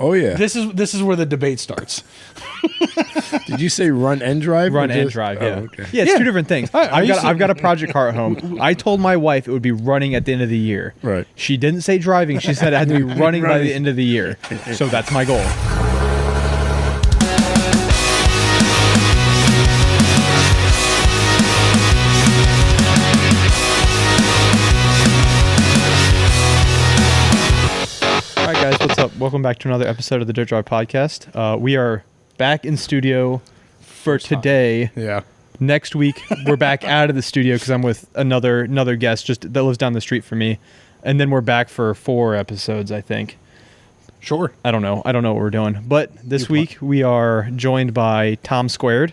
Oh yeah. This is where the debate starts. Did you say run and drive? Run and drive, yeah. Oh, okay. Yeah, it's two different things. I've got a project car at home. I told my wife it would be running at the end of the year. Right. She didn't say driving. She said it had to be running by the end of the year. So that's my goal. All right, guys, what's up? Welcome back to another episode of the Dirt Drive Podcast. We are back in studio for today. Yeah. Next week, we're back out of the studio because I'm with another guest that lives down the street from me. And then we're back for 4 episodes, I think. Sure. I don't know what we're doing. But this week, we are joined by Tom⁴.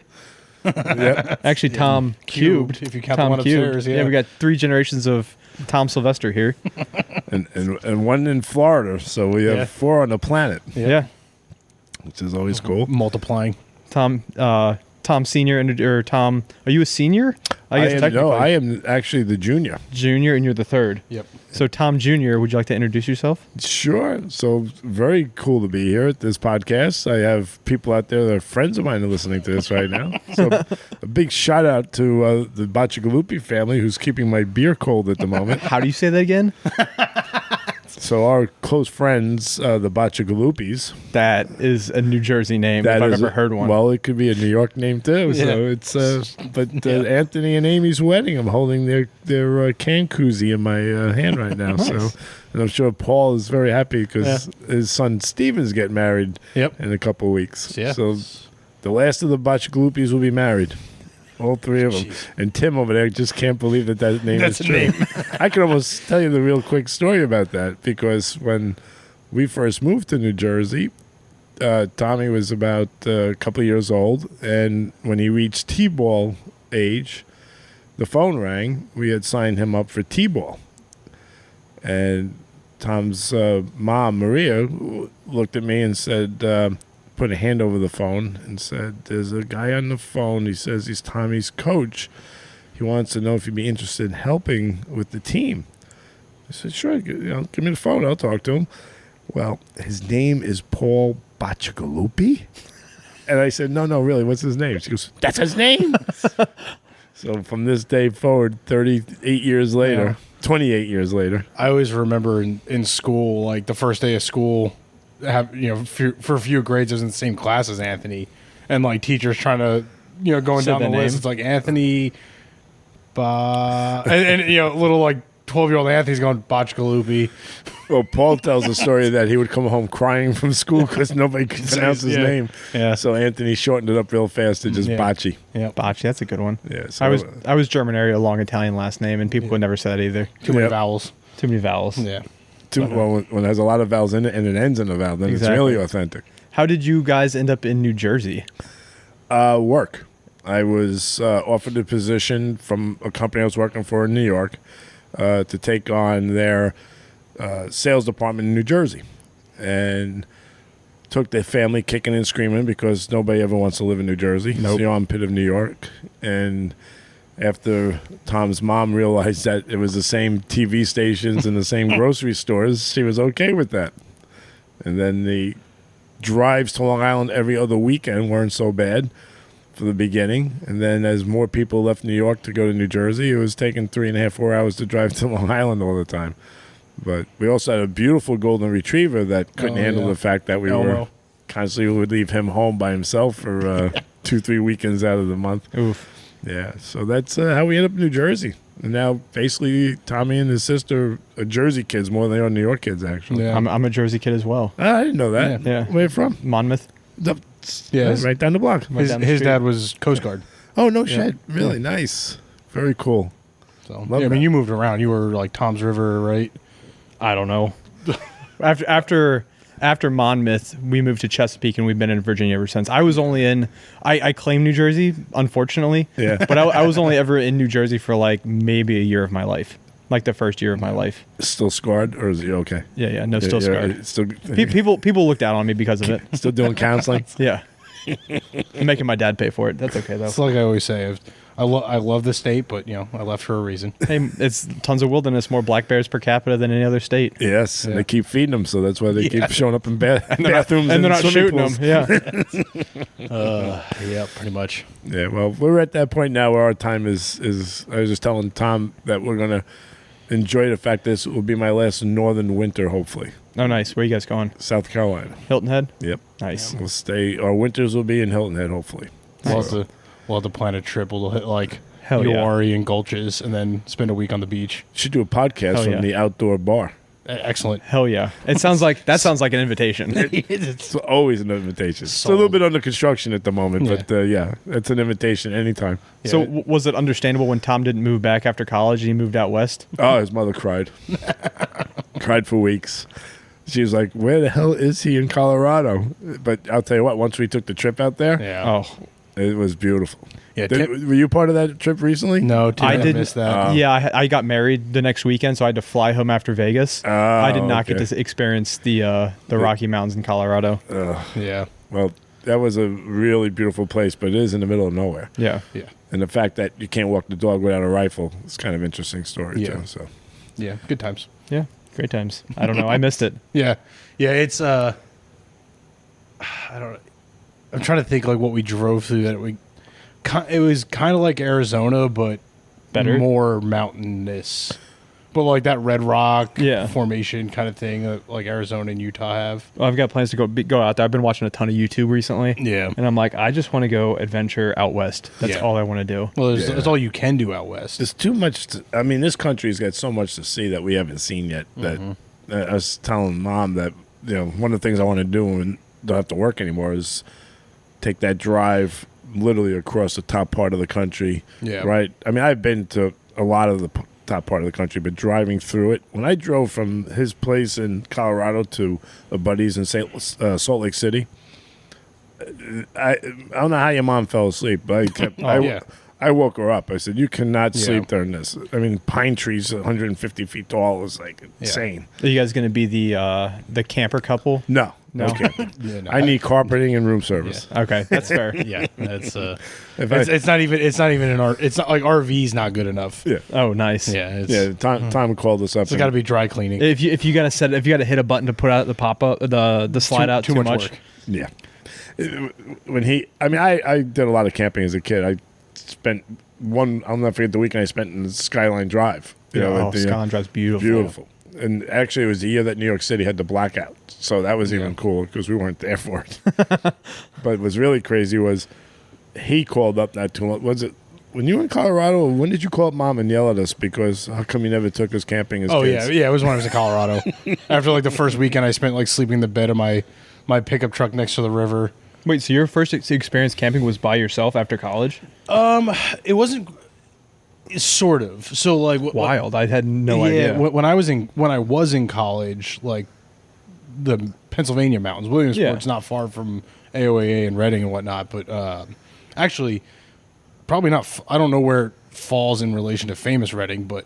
Yep. Actually, Tom cubed. If you count the one upstairs, yeah. Yeah, we got 3 generations of Tom Sylvester here. and one in Florida, so we have 4 on the planet. Yeah. Which is always cool. Multiplying. Tom Senior or Tom, are you a senior? I guess technically. No, I am actually the junior. Junior, and you're the 3rd. Yep. So Tom Jr., would you like to introduce yourself? Sure. So very cool to be here at this podcast. I have people out there that are friends of mine are listening to this right now. So a big shout out to the Boxo family who's keeping my beer cold at the moment. How do you say that again? So our close friends, the Boxo. That is a New Jersey name, if I've ever heard one. Well, it could be a New York name too. Yeah. So it's but Anthony and Amy's wedding. I'm holding their can koozie in my hand right now. Nice. So, and I'm sure Paul is very happy because his son Steven's getting married in a couple of weeks. Yeah. So the last of the Boxo will be married. All 3 of them. Jeez. And Tim over there just can't believe that name That's is a true. name. I can almost tell you the real quick story about that because when we first moved to New Jersey, Tommy was about a couple of years old, and when he reached T-ball age, the phone rang. We had signed him up for T-ball. And Tom's mom, Maria, looked at me and said, put a hand over the phone and said, there's a guy on the phone. He says he's Tommy's coach. He wants to know if you'd be interested in helping with the team. I said, sure, give me the phone. I'll talk to him. Well, his name is Paul Boxo. And I said, no, really, what's his name? She goes, that's his name. So from this day forward, 38 years later, 28 years later. I always remember in school, like the first day of school, for a few grades, I was in the same class as Anthony, and like teachers trying to, going Say down the the list. name. It's like Anthony, and little like 12-year-old Anthony's going Boxo. Well, Paul tells a story that he would come home crying from school because nobody could pronounce his name. Yeah. So Anthony shortened it up real fast to just Bocce. Yeah, Bocce, that's a good one. Yeah. So I was German area, long Italian last name, and people would never say that either. too many vowels. Too many vowels. Yeah. when it has a lot of vowels in it and it ends in a vowel, then Exactly. it's really authentic. How did you guys end up in New Jersey? Work. I was offered a position from a company I was working for in New York to take on their sales department in New Jersey, and took the family kicking and screaming because nobody ever wants to live in New Jersey. It's the armpit of New York. And after Tom's mom realized that it was the same TV stations and the same grocery stores, she was okay with that. And then the drives to Long Island every other weekend weren't so bad for the beginning. And then as more people left New York to go to New Jersey, it was taking 3.5, 4 hours to drive to Long Island all the time. But we also had a beautiful golden retriever that couldn't handle the fact that we were constantly would leave him home by himself for 2-3 weekends out of the month. Oof. Yeah, so that's how we ended up in New Jersey. And now basically Tommy and his sister are Jersey kids more than they are New York kids, actually. Yeah. I'm a Jersey kid as well. I didn't know that. Yeah. Where you from? Monmouth. Right down the block. His dad was Coast Guard. Oh, no shit. Really nice. Very cool. So Love I that. mean, you moved around. You were like Tom's River, right? I don't know. After Monmouth, we moved to Chesapeake, and we've been in Virginia ever since. I was only in, I claim New Jersey, unfortunately. Yeah. But I was only ever in New Jersey for like maybe a year of my life, like the first year of my life. Still scarred, or is he okay? Yeah, no, still scarred. Still, People looked down on me because of it. still doing counseling? Yeah. I'm making my dad pay for it. That's okay though. It's like I always say, I love the state, but I left for a reason. Hey, it's tons of wilderness, more black bears per capita than any other state. Yes, and they keep feeding them, so that's why they keep showing up in bathrooms And they're not swimming shooting pools. them. Yeah. Yeah, pretty much. Yeah, well, we're at that point now where our time is. I was just telling Tom that we're gonna enjoy the fact this will be my last northern winter, hopefully. Oh, nice. Where you guys going? South Carolina. Hilton Head? Yep. Nice. We'll stay. Our winters will be in Hilton Head, hopefully. We'll have to plan a trip. We'll hit like Hell yeah. Uwharrie and Gulches, and then spend a week on the beach. Should do a podcast Hell from yeah. the outdoor bar. Excellent. Hell yeah. That sounds like an invitation. It's always an invitation. It's a little bit under construction at the moment, but yeah, it's an invitation anytime. So was it understandable when Tom didn't move back after college and he moved out west? Oh, his mother cried. Cried for weeks. She was like, where the hell is he in Colorado? But I'll tell you what, once we took the trip out there, Oh, it was beautiful. Yeah. Were you part of that trip recently? No, Tim, I I didn't. missed that. Yeah, I got married the next weekend, so I had to fly home after Vegas. I did not get to experience the Rocky Mountains in Colorado. Yeah. Well, that was a really beautiful place, but it is in the middle of nowhere. Yeah. Yeah. And the fact that you can't walk the dog without a rifle is kind of interesting story, Yeah. too. So. Yeah. Good times. Yeah. Great times. I don't know. I missed it. Yeah. Yeah. It's I don't know. I'm trying to think like what we drove through that it was kind of like Arizona, but Better? more mountainous. But like that Red Rock Yeah. formation kind of thing that like Arizona and Utah have. Well, I've got plans to go out there. I've been watching a ton of YouTube recently. Yeah. And I'm like, I just want to go adventure out west. That's Yeah. all I want to do. Well, that's all you can do out west. There's too much. This country's got so much to see that we haven't seen yet. That I was telling Mom that one of the things I want to do when I don't have to work anymore is take that drive literally across the top part of the country. Yeah. Right. I mean, I've been to a lot of the top part of the country, but driving through it. When I drove from his place in Colorado to a buddy's in Salt Lake City, I don't know how your mom fell asleep, but I kept. I woke her up. I said, "You cannot sleep during this." I mean, pine trees 150 feet tall is like insane. Are you guys going to be the camper couple? No. camping. I need carpeting and room service. Okay, that's fair. Yeah, that's it's not even it's not like RV's not good enough. Yeah. Oh, nice. Yeah, Time called us up. It's got to be dry cleaning. If you got to hit a button to put out the pop up the slide out too much. work. Yeah. I did a lot of camping as a kid. I spent I'll never forget the weekend I spent in Skyline Drive. Skyline Drive's beautiful. Beautiful. And actually, it was the year that New York City had the blackout. So that was even cool because we weren't there for it. But what was really crazy was he called up not too long. Was it when you were in Colorado? When did you call up Mom and yell at us because how come you never took us camping as kids? Yeah. It was when I was in Colorado. After like the first weekend, I spent like sleeping in the bed of my pickup truck next to the river. Wait, so your first experience camping was by yourself after college? It wasn't. Sort of. So like Wild. I had no idea. When I was in college, like the Pennsylvania mountains, Williamsport's not far from AOAA and Reading and whatnot, but actually, probably not. I don't know where it falls in relation to famous Reading, but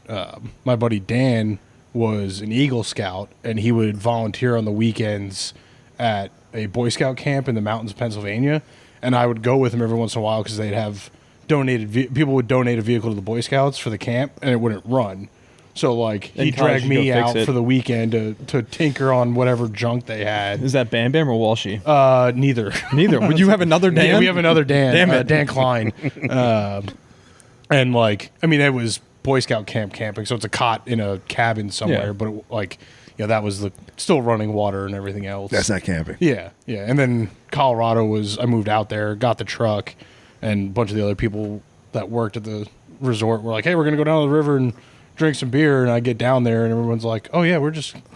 my buddy Dan was an Eagle Scout, and he would volunteer on the weekends at a Boy Scout camp in the mountains of Pennsylvania, and I would go with him every once in a while because they'd have people would donate a vehicle to the Boy Scouts for the camp, and it wouldn't run. So like he dragged me out for the weekend to tinker on whatever junk they had. Is that Bam Bam or Walshy? Neither. Neither. Would you have another Dan? Yeah, we have another Dan. Damn it. Dan Klein. And like, I mean, it was Boy Scout camp camping, so it's a cot in a cabin somewhere. Yeah. But that was still running water and everything else. That's not camping. Yeah. And then Colorado I moved out there, got the truck, and a bunch of the other people that worked at the resort were like, "Hey, we're gonna go down to the river and drink some beer." And I get down there, and everyone's like, "Oh yeah, we're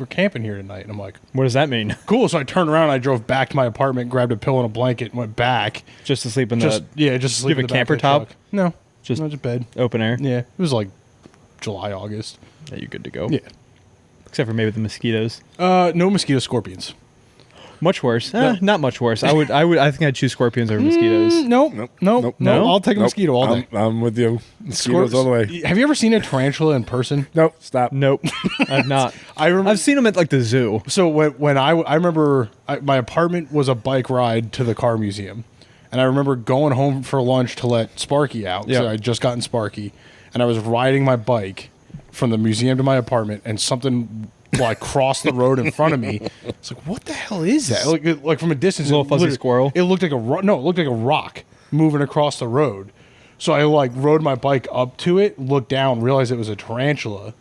camping here tonight." And I'm like, What does that mean? "Cool." So I turned around, and I drove back to my apartment, grabbed a pillow and a blanket, and went back. Just to sleep in Just the sleep you in have a the back camper of the top? truck. No, Just- just bed. open air? Yeah, it was like July, August. Yeah, you're good to go. Yeah, Except for maybe the mosquitoes. no mosquito, scorpions. Much worse. Not much worse. I think I'd choose scorpions over mosquitoes. Nope. No? I'll take a mosquito all day. I'm with you. Mosquitoes all the way. Have you ever seen a tarantula in person? Nope. Stop. Nope. I've not. I remember. I've seen them at like the zoo. So when I remember my apartment was a bike ride to the car museum, And I remember going home for lunch to let Sparky out. Yeah. So I had just gotten Sparky. And I was riding my bike from the museum to my apartment, and something like crossed the road in front of me. It's like, what the hell is that? Like from a distance, Little fuzzy squirrel. It looked like it looked like a rock moving across the road. So I like rode my bike up to it, looked down, realized it was a tarantula.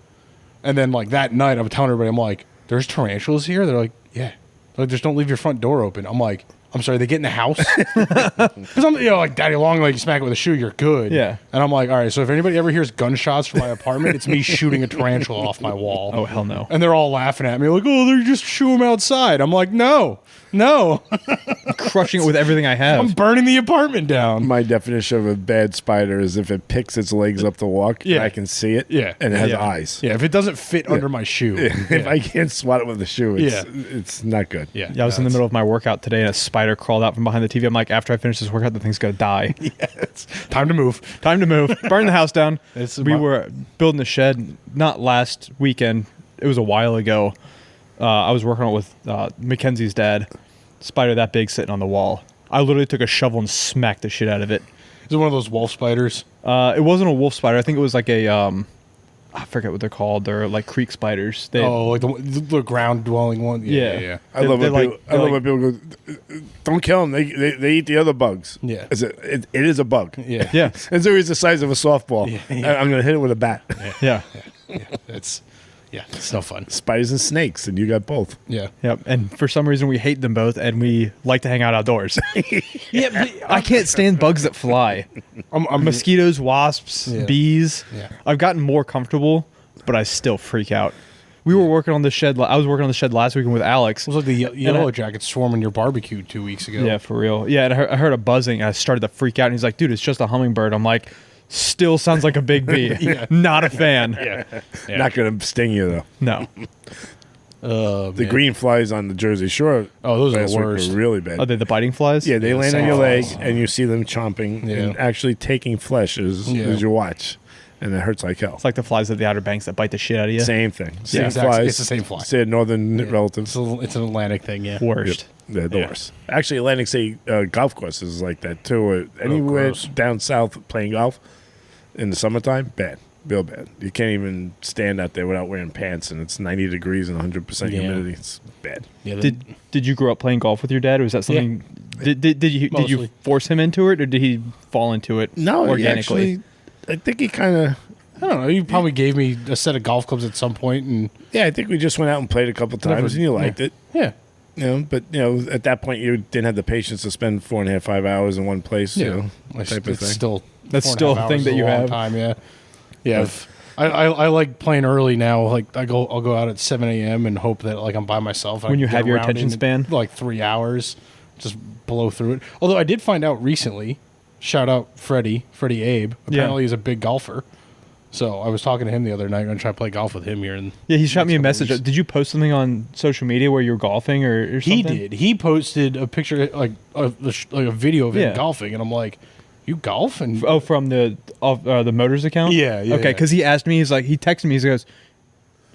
And then like that night, I was telling everybody, I'm like, there's tarantulas here? They're like, yeah. They're like, just don't leave your front door open. I'm like, I'm sorry, they get in the house? Because I'm, like, daddy long leg, you smack it with a shoe, you're good. Yeah. And I'm like, all right, so if anybody ever hears gunshots from my apartment, it's me shooting a tarantula off my wall. Oh, hell no. And they're all laughing at me, like, oh, they're just shoo them outside. I'm like, no. Crushing it with everything I have. I'm burning the apartment down. My definition of a bad spider is if it picks its legs up to walk, Yeah. I can see it, Yeah. and it has Yeah. eyes. Yeah, if it doesn't fit under my shoe. If I can't swat it with a shoe, it's not good. Yeah. Yeah, I was in the middle of my workout today, and a spider crawled out from behind the TV. I'm like, after I finish this workout, the thing's gonna die. It's time to move. Time to move. Burn the house down. We my- were building the shed not last weekend. It was a while ago. I was working on it with Mackenzie's dad. Spider that big sitting on the wall. I literally took a shovel and smacked the shit out of it. Is it one of those wolf spiders? It wasn't a wolf spider. I think it was like a I forget what they're called. They're like creek spiders. They, Like the ground dwelling one? Yeah. I love They're when people go, don't kill them. They eat the other bugs. Yeah. It is a bug. Yeah. yeah, It's always the size of a softball. Yeah. I'm going to hit it with a bat. yeah, It's no fun. Spiders and snakes, and you got both. Yeah. yep. And for some reason, we hate them both, and we like to hang out outdoors. Yeah, but I can't stand bugs that fly. I'm Mosquitoes, wasps, Yeah. bees. Yeah. I've gotten more comfortable, but I still freak out. We were working on the shed. I was working on the shed last weekend with Alex. It was like the yellow jackets swarming your barbecue 2 weeks ago. Yeah, for real. Yeah, and I heard a buzzing, and I started to freak out. And he's like, "Dude, it's just a hummingbird." I'm like, "Still sounds like a big bee." Not a fan. Yeah. Not going to sting you, though. No. The green flies on the Jersey Shore. Oh, those are last the week worst. were really bad. Are they the biting flies? Yeah, they Yeah, land on your leg, sandflies. and you see them chomping Yeah. and actually taking flesh as you watch, and it hurts like hell. It's like the flies at the Outer Banks that bite the shit out of you. Same thing. Same exactly. flies. It's the same fly. Say northern relatives. It's an Atlantic thing, yeah. Worst. They're the worst. Actually, Atlantic City golf courses like that too. Anywhere gross. down south playing golf in the summertime, bad, real bad. You can't even stand out there without wearing pants, and it's 90 degrees and 100% Yeah. humidity. It's bad. Yeah, Did you grow up playing golf with your dad, or was that something? Did you Mostly. force him into it, or did he fall into it No, organically? I think he kind of. I don't know. You probably gave me a set of golf clubs at some point, and Yeah, I think we just went out and played a couple times, and you liked it. yeah, But at that point, you didn't have the patience to spend 4.5, 5 hours in one place. Type of it's thing. still That's 4.5 still a thing hours that is you long have. Time, yeah. I like playing early now. Like I'll go out at 7 a.m. and hope that like I'm by myself. and I When you can get have your around attention in, span? like 3 hours, just blow through it. Although I did find out recently, shout out Freddie Abe. Apparently he's a big golfer. So I was talking to him the other night. I'm gonna try to play golf with him here. Yeah, he shot me a couple message. weeks. Did you post something on social media where you were golfing or something? He did. He posted a picture, like a video of him Yeah. golfing, and I'm like, "You golf?" And Oh, from the Motors account? Yeah, yeah, Okay, yeah. because he asked me, he texted me, he goes,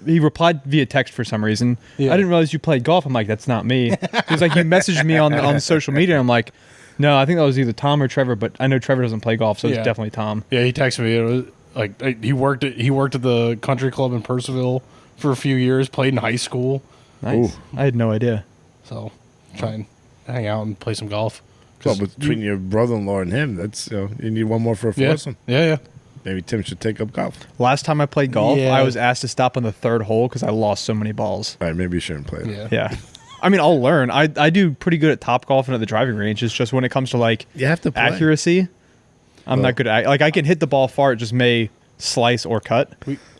he replied via text for some reason. Yeah. I didn't realize you played golf. I'm like, that's not me. He's like, you messaged me on social media. I'm like, no, I think that was either Tom or Trevor, but I know Trevor doesn't play golf, so Yeah. it's definitely Tom. yeah, he texted me. It was like he worked at the country club in Percival for a few years. Played in high school, Nice. Ooh. I had no idea. so try and hang out and play some golf. Well, between your brother-in-law and him, that's you need one more for a Yeah, foursome. yeah. Maybe Tim should take up golf. Last time I played golf, Yeah. I was asked to stop on the third hole because I lost so many balls. All right, maybe you shouldn't play. Yeah. Yeah. I mean, I'll learn. I do pretty good at top golf and at the driving range. It's just when it comes to like You have to play. accuracy, I'm not good at. Like I can hit the ball far, it just may slice or cut.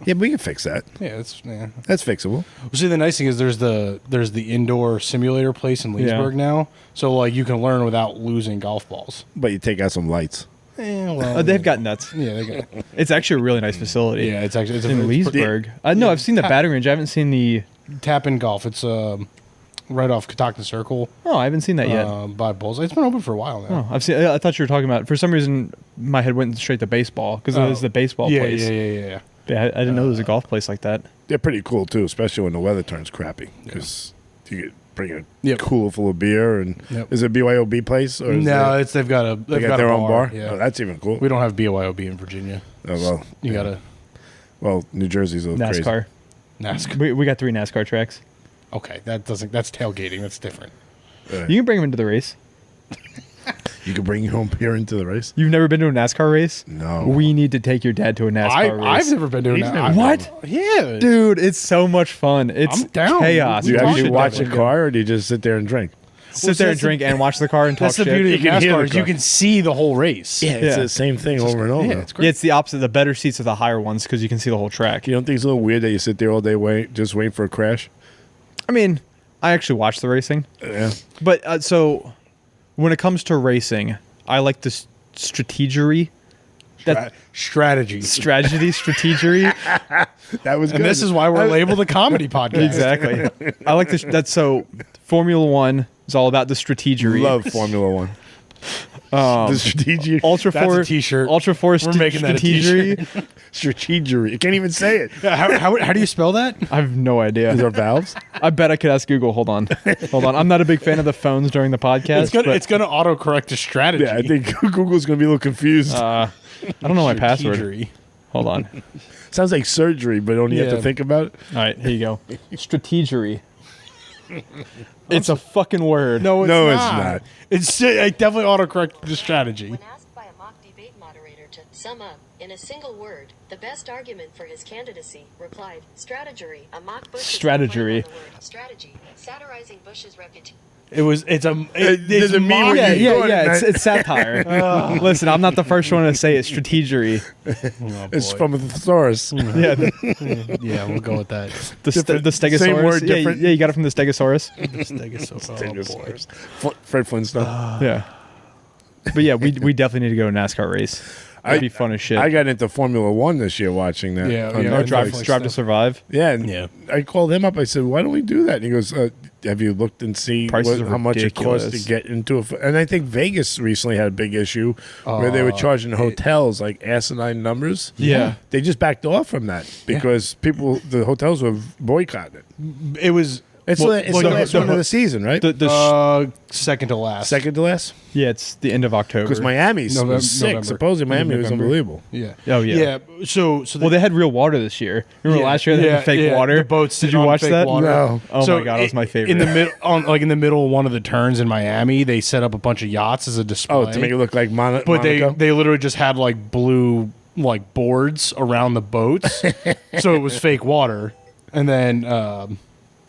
Yeah, we can fix that. Yeah, yeah. That's fixable. Well, see, the nice thing is there's the indoor simulator place in Leesburg now, so like you can learn without losing golf balls. But you take out some lights. Well, They've got nuts. yeah, they got, It's actually a really nice facility. yeah. It's actually in Leesburg. I know. I've seen the batting range. I haven't seen the. Tap in golf. It's right off Catoctin Circle Oh, I haven't seen that yet. by Bulls. It's been open for a while now. Oh, I've seen. I thought you were talking about. For some reason, my head went straight to baseball because it was the baseball yeah, place. yeah. Yeah, I didn't know there was a golf place like that. They're pretty cool too, especially when the weather turns crappy because you get bring a Yep. cooler full of beer. And Yep. is it a BYOB place? Or is No, it, it's they've got they got a their own bar? Yeah. Oh, that's even cool. We don't have BYOB in Virginia. Oh, well, You gotta well, New Jersey's a little crazy. NASCAR. NASCAR. We got 3 NASCAR tracks. Okay, that's tailgating. That's different. You can bring them into the race. You can bring your own beer into the race? You've never been to a NASCAR race? No. We need to take your dad to a NASCAR race. I've never been doing He's that. never What? Yeah, Dude, it's so much fun. It's I'm down. chaos. Do you We actually should watch the definitely car, or do you just sit there and drink? Sit there and that's the- drink and watch the car and talk That's the shit. beauty of You can hear NASCAR the is you car. can see the whole race. Yeah, it's Yeah. the same thing over and over. Yeah, it's great. Yeah, it's the opposite. The better seats are the higher ones because you can see the whole track. You don't think it's a little weird that you sit there all day just waiting for a crash? I mean, I actually watch the racing. Yeah. But so when it comes to racing, I like the strategery. Strategy. Strategery. That was good. And this is why we're labeled a comedy podcast. Exactly. I like this. That's so Formula One is all about the strategery. Love Formula One. The strategic. Ultra That's Four a t-shirt. Ultra Force We're making that a strategery. Strategery. You can't even say it. Yeah, how do you spell that? I have no idea. Is there valves? I bet I could ask Google. Hold on. I'm not a big fan of the phones during the podcast. It's gonna autocorrect to strategy. Yeah, I think Google's going to be a little confused. I don't know my password. Strategery. Hold on. Sounds like surgery, but only you have Yeah. to think about it. All right, here you go. Strategery. It's a fucking word. No, it's No, not. it's not. It's I definitely autocorrect the strategy. When asked by a mock debate moderator to sum up in a single word the best argument for his candidacy, replied, strategery, a mock Bush Strategery. strategy, satirizing Bush's reputation. It's There's it's a meme mock- where you- Yeah. It's satire. Listen, I'm not the first one to say it. Strategery. Oh, It's boy. from a thesaurus. Yeah, Yeah, we'll go with that. the Stegosaurus. Same word, yeah, different. yeah, you got it from the Stegosaurus. Stegosaurus. Fred Flintstone. Yeah. But yeah, we definitely need to go to a NASCAR race. That'd be fun as shit. I got into Formula One this year watching that. Yeah, on yeah. Oh, Netflix. drive Netflix to stuff. Survive. Yeah, and Yeah. I called him up. I said, "Why don't we do that?" And he goes, "Have you looked and see Prices are how much it costs to ridiculous. get into a?" And I think Vegas recently had a big issue where they were charging hotels like asinine numbers. Yeah. They just backed off from that because the hotels were boycotting it. It was It's Well, the well, last the- one of the season, right? second to last. Second to last, Yeah, it's the end of October. because Miami's November- sick. November. Supposedly Miami was November. unbelievable. Yeah. Oh, yeah. Yeah. So Well, they had real water this year. Remember last year they had the fake water? The boats Did sitting you on watch fake that? water. No. Oh my God, that was my favorite. In the middle, in the middle of one of the turns in Miami, they set up a bunch of yachts as a display. Oh, to make it look like but Monaco? they literally just had like blue boards around the boats, so it was fake water. And then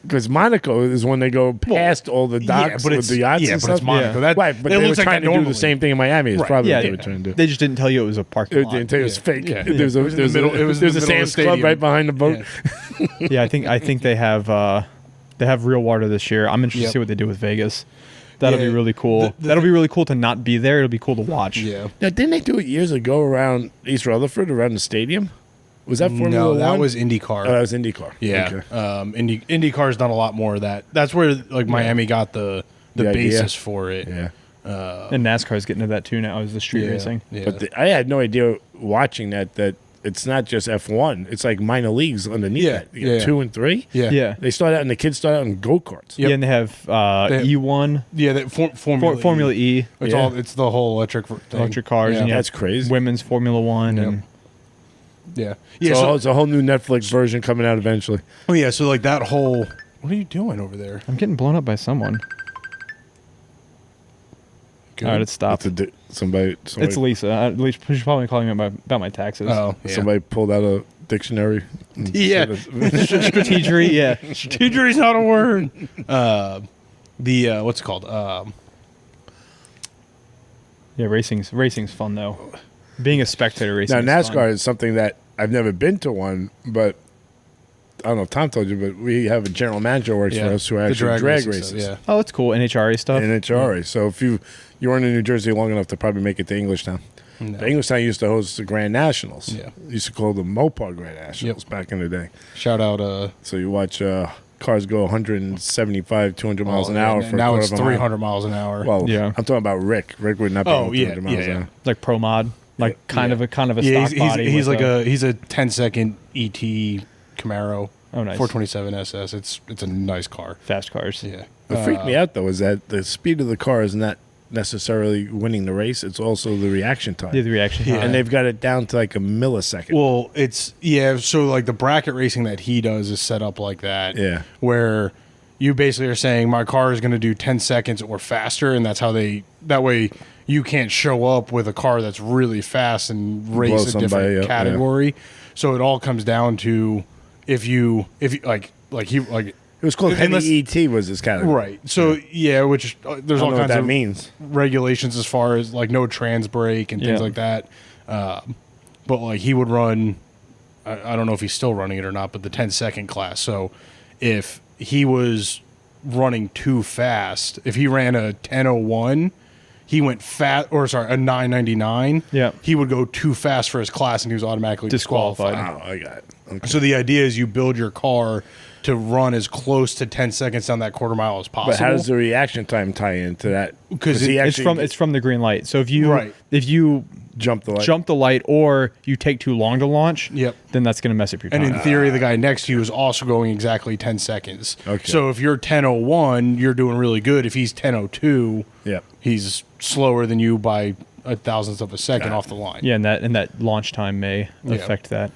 Because Monaco is when they go past all the docks with the yachts and but stuff. it's Monaco. Yeah. That, Right, but it they were looks like trying that to do normally. the same thing in Miami. Is Right. probably yeah, what they were trying to do. they just didn't tell you it was a parking They lot. didn't tell you it was Yeah. fake. Yeah. There's It was in the middle- it was in there's the a middle of Sam's the Club stadium. right behind the boat. Yeah. Yeah, I think they have real water this year. I'm interested Yep. to see what they do with Vegas. That'll Yeah. be really cool. That'll be really cool to not be there. It'll be cool to watch. Yeah. Now, didn't they do it years ago around East Rutherford, around the stadium? Was that Formula No, One? that was IndyCar. Oh, that was IndyCar. Yeah. Okay. IndyCar's done a lot more of that. That's where Miami got the The idea. basis for it. Yeah. And NASCAR's getting to that too now. Is the street racing? Yeah. But I had no idea watching that it's not just F1. It's like minor leagues underneath Yeah, that. You got yeah. 2 and 3. yeah. Yeah. They start out, and the kids start out in go-karts. Yep. Yeah, and they have They- E1, Yeah, that Formula E, It's Yeah. it's the whole electric thing. electric cars, Yeah. and you That's have crazy. women's Formula One, Yep. and Yeah. Yeah, Yeah. so it's a whole new Netflix version coming out eventually. Oh yeah. So like that whole. What are you doing over there? I'm getting blown up by someone. Good. All right, it's stopped. Somebody It's Lisa. She's probably calling me about my taxes. Oh, yeah. somebody pulled out a dictionary. and Yeah. said it. Strategery, yeah. Strategery's not a word. What's it called? Yeah, racing's fun though. Being a spectator racing. Now, is NASCAR fun. is something that I've never been to one, but I don't know if Tom told you, but we have a general manager who works for us who The actually drag racing races. stuff, Oh, it's cool. NHRA stuff. And HRA. So if you weren't in New Jersey long enough to probably make it to Englishtown. No. The Englishtown used to host the Grand Nationals. Yeah. Used to call them Mopar Grand Nationals back in the day. Shout out. So you watch cars go 175, 200 miles an hour for a now quarter it's of a mile. 300 miles an hour. Well, Yeah. I'm talking about Rick. Rick would not be Oh, going yeah, 200 miles yeah, an yeah. hour. Like pro mod, like kind of a yeah, stock body. he's with like he's a 10-second ET Camaro. Oh, nice. 427 SS. It's a nice car. Fast cars. Yeah. What freaked me out though is that the speed of the car is not necessarily winning the race. It's also the reaction time. Yeah, the reaction time. And they've got it down to like a millisecond. Well, so like the bracket racing that he does is set up like that. Yeah. Where you basically are saying my car is going to do 10 seconds or faster, and that's how that way you can't show up with a car that's really fast and race a different category. Yeah. So it all comes down to if you it was called heavy ET was this category. Right. So which there's all kinds of means. regulations as far as like no trans brake and things like that. But like he would run, I don't know if he's still running it or not, but the 10-second class. So if he was running too fast, if he ran a 10:01, he went a 9:99. Yeah. He would go too fast for his class and he was automatically disqualified. Oh, I got it. Okay. So the idea is you build your car to run as close to 10 seconds down that quarter mile as possible. But how does the reaction time tie into that? Because it's from the green light. So if you jump the light or you take too long to launch, yep, then that's going to mess up your time. And in theory, the guy next to you is also going exactly 10 seconds. Okay. So if you're 10:01, you're doing really good. If he's 10:02, yep, he's slower than you by a thousandth of a second off the line. Yeah, and that launch time may affect that.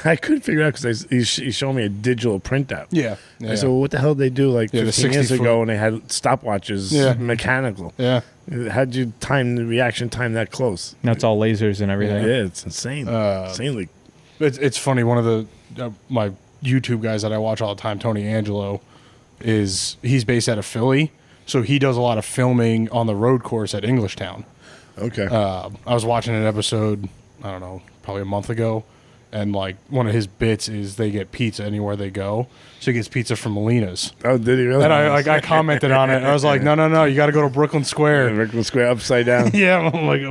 I couldn't figure out because he's showing me a digital printout. Yeah. I said, well, what the hell did they do like 15 years ago when they had stopwatches mechanical? Yeah. How'd you time the reaction time that close? Now it's all lasers and everything. Yeah, it's insane. Insanely. It's funny. One of the my YouTube guys that I watch all the time, Tony Angelo, he's based out of Philly, so he does a lot of filming on the road course at Englishtown. Okay. I was watching an episode, I don't know, probably a month ago, and like one of his bits is they get pizza anywhere they go. So he gets pizza from Molina's. Oh, did he really? And I commented on it. And I was like, no, you got to go to Brooklyn Square. Brooklyn Square upside down. Yeah, I'm like,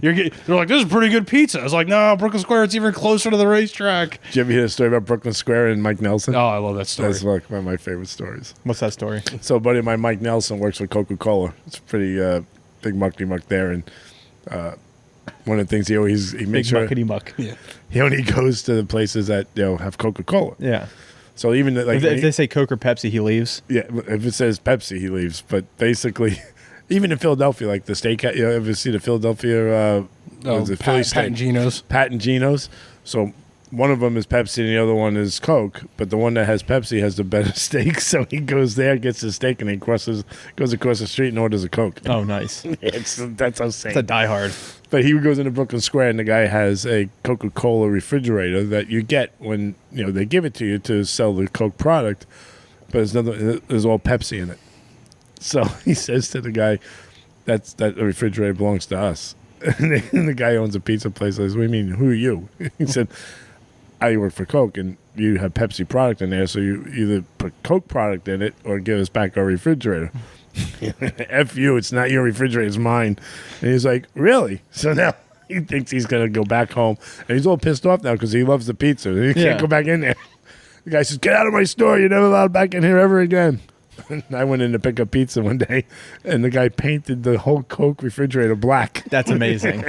they're like, this is pretty good pizza. I was like, no, Brooklyn Square, it's even closer to the racetrack. Did you ever hear the story about Brooklyn Square and Mike Nelson? Oh, I love that story. That's like one of my favorite stories. What's that story? So, a buddy of mine, Mike Nelson, works for Coca-Cola. It's a pretty big muckety-muck there, and one of the things he makes sure muckety-muck. Yeah. He only goes to the places that have Coca-Cola. Yeah. So even like if they say Coke or Pepsi, he leaves. Yeah, if it says Pepsi, he leaves. But basically, even in Philadelphia, like the steak, ever see the Philadelphia? Philly steak? Pat and Gino's. Pat and Gino's. So one of them is Pepsi and the other one is Coke. But the one that has Pepsi has the better steak. So he goes there, gets his steak, and then goes across the street and orders a Coke. Oh, nice. That's insane. It's a diehard. But he goes into Brooklyn Square, and the guy has a Coca-Cola refrigerator that you get when they give it to you to sell the Coke product, but there's all Pepsi in it. So he says to the guy, that refrigerator belongs to us. And the guy owns a pizza place. I says, what do you mean? Who are you? He said, I work for Coke, and you have Pepsi product in there, so you either put Coke product in it or give us back our refrigerator. F you, it's not your refrigerator, it's mine. And he's like, really? So now he thinks he's going to go back home. And he's all pissed off now because he loves the pizza. He can't go back in there. The guy says, get out of my store. You're never allowed back in here ever again. And I went in to pick up pizza one day, and the guy painted the whole Coke refrigerator black. That's amazing.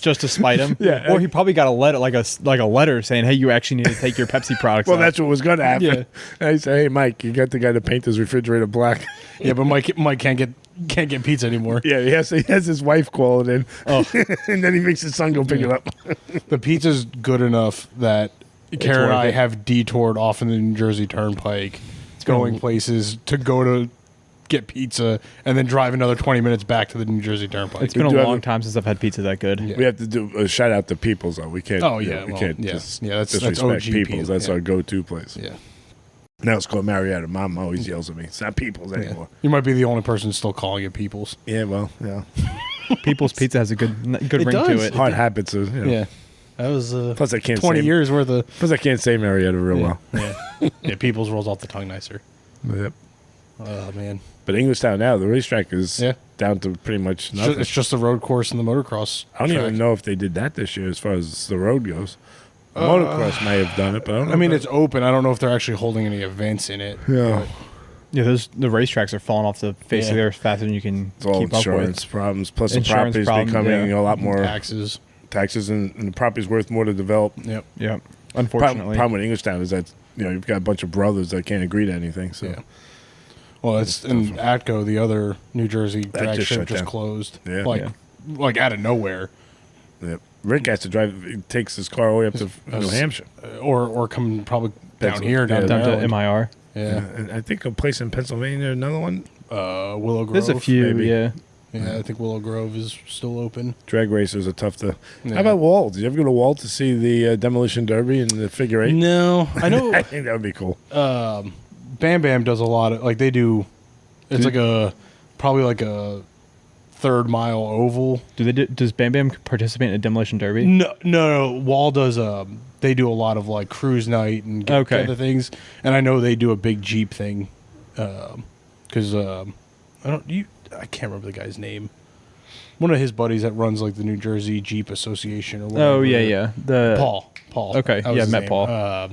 Just to spite him. Yeah. Or he probably got a letter, like a letter saying, hey, you actually need to take your Pepsi products Well, out. that's what was going to happen. Yeah. And I said, hey, Mike, you got the guy to paint his refrigerator black. Yeah, but Mike can't get pizza anymore. Yeah, he has his wife call it in. Oh. And then he makes his son go pick it up. The pizza's good enough that Karen and worth I it. have detoured off in the New Jersey Turnpike, going places to go to get pizza and then drive another 20 minutes back to the New Jersey Turnpike. It's been a long time since I've had pizza that good. Yeah. We have to do a shout out to Peoples, though. We can't. Oh, yeah, we well, can't yeah. just Yeah, that's disrespect OG Peoples. That's yeah. our go-to place. Yeah. Now it's called Marietta. Mom always yells at me. It's not Peoples anymore. You might be the only person still calling it People's. Yeah, well, yeah. People's Pizza has a good ring does. to it. Hard habits. Yeah. That was Plus, I can't 20 say, years worth of... Plus, I can't say Marietta real well. Yeah. Yeah, People's rolls off the tongue nicer. Yep. Oh, man. But Englishtown now, the racetrack is Yeah. down to pretty much nothing. It's just the road course and the motocross I don't track. even know if they did that this year as far as the road goes. Motocross may have done it, but I don't know. I mean, it's open. I don't know if they're actually holding any events in it. Yeah. Yeah, the racetracks are falling off the face of the earth faster than you can It's all keep up insurance with. problems. Plus, Insurance the property's problems, becoming yeah. a lot more Taxes. and the property's worth more to develop. Yep. Yeah, unfortunately. Problem with Englishtown is that you've got a bunch of brothers that can't agree to anything. So Yeah. Well, it's in Atco, the other New Jersey drag just strip shut just down. closed. Yeah. Like out of nowhere. Yep. Rick has to drive. He takes his car all the way up to New Hampshire. Or come probably down That's here, down, yeah, Down Maryland. to MIR. Yeah. And I think a place in Pennsylvania, another one. Willow Grove. There's a few, maybe. yeah. Yeah, I think Willow Grove is still open. Drag racers are tough to. Yeah. How about Wall? Did you ever go to Wall to see the demolition derby and the figure eight? No, I know. I think that would be cool. Bam Bam does a lot of like they do. It's probably like a 3rd mile oval. Does Bam Bam participate in a demolition derby? No. Wall does. They do a lot of like cruise night and other things, and I know they do a big Jeep thing. Because I can't remember the guy's name. One of his buddies that runs like the New Jersey Jeep Association or whatever. Oh yeah. Paul. Okay, That was yeah, his met name. Paul.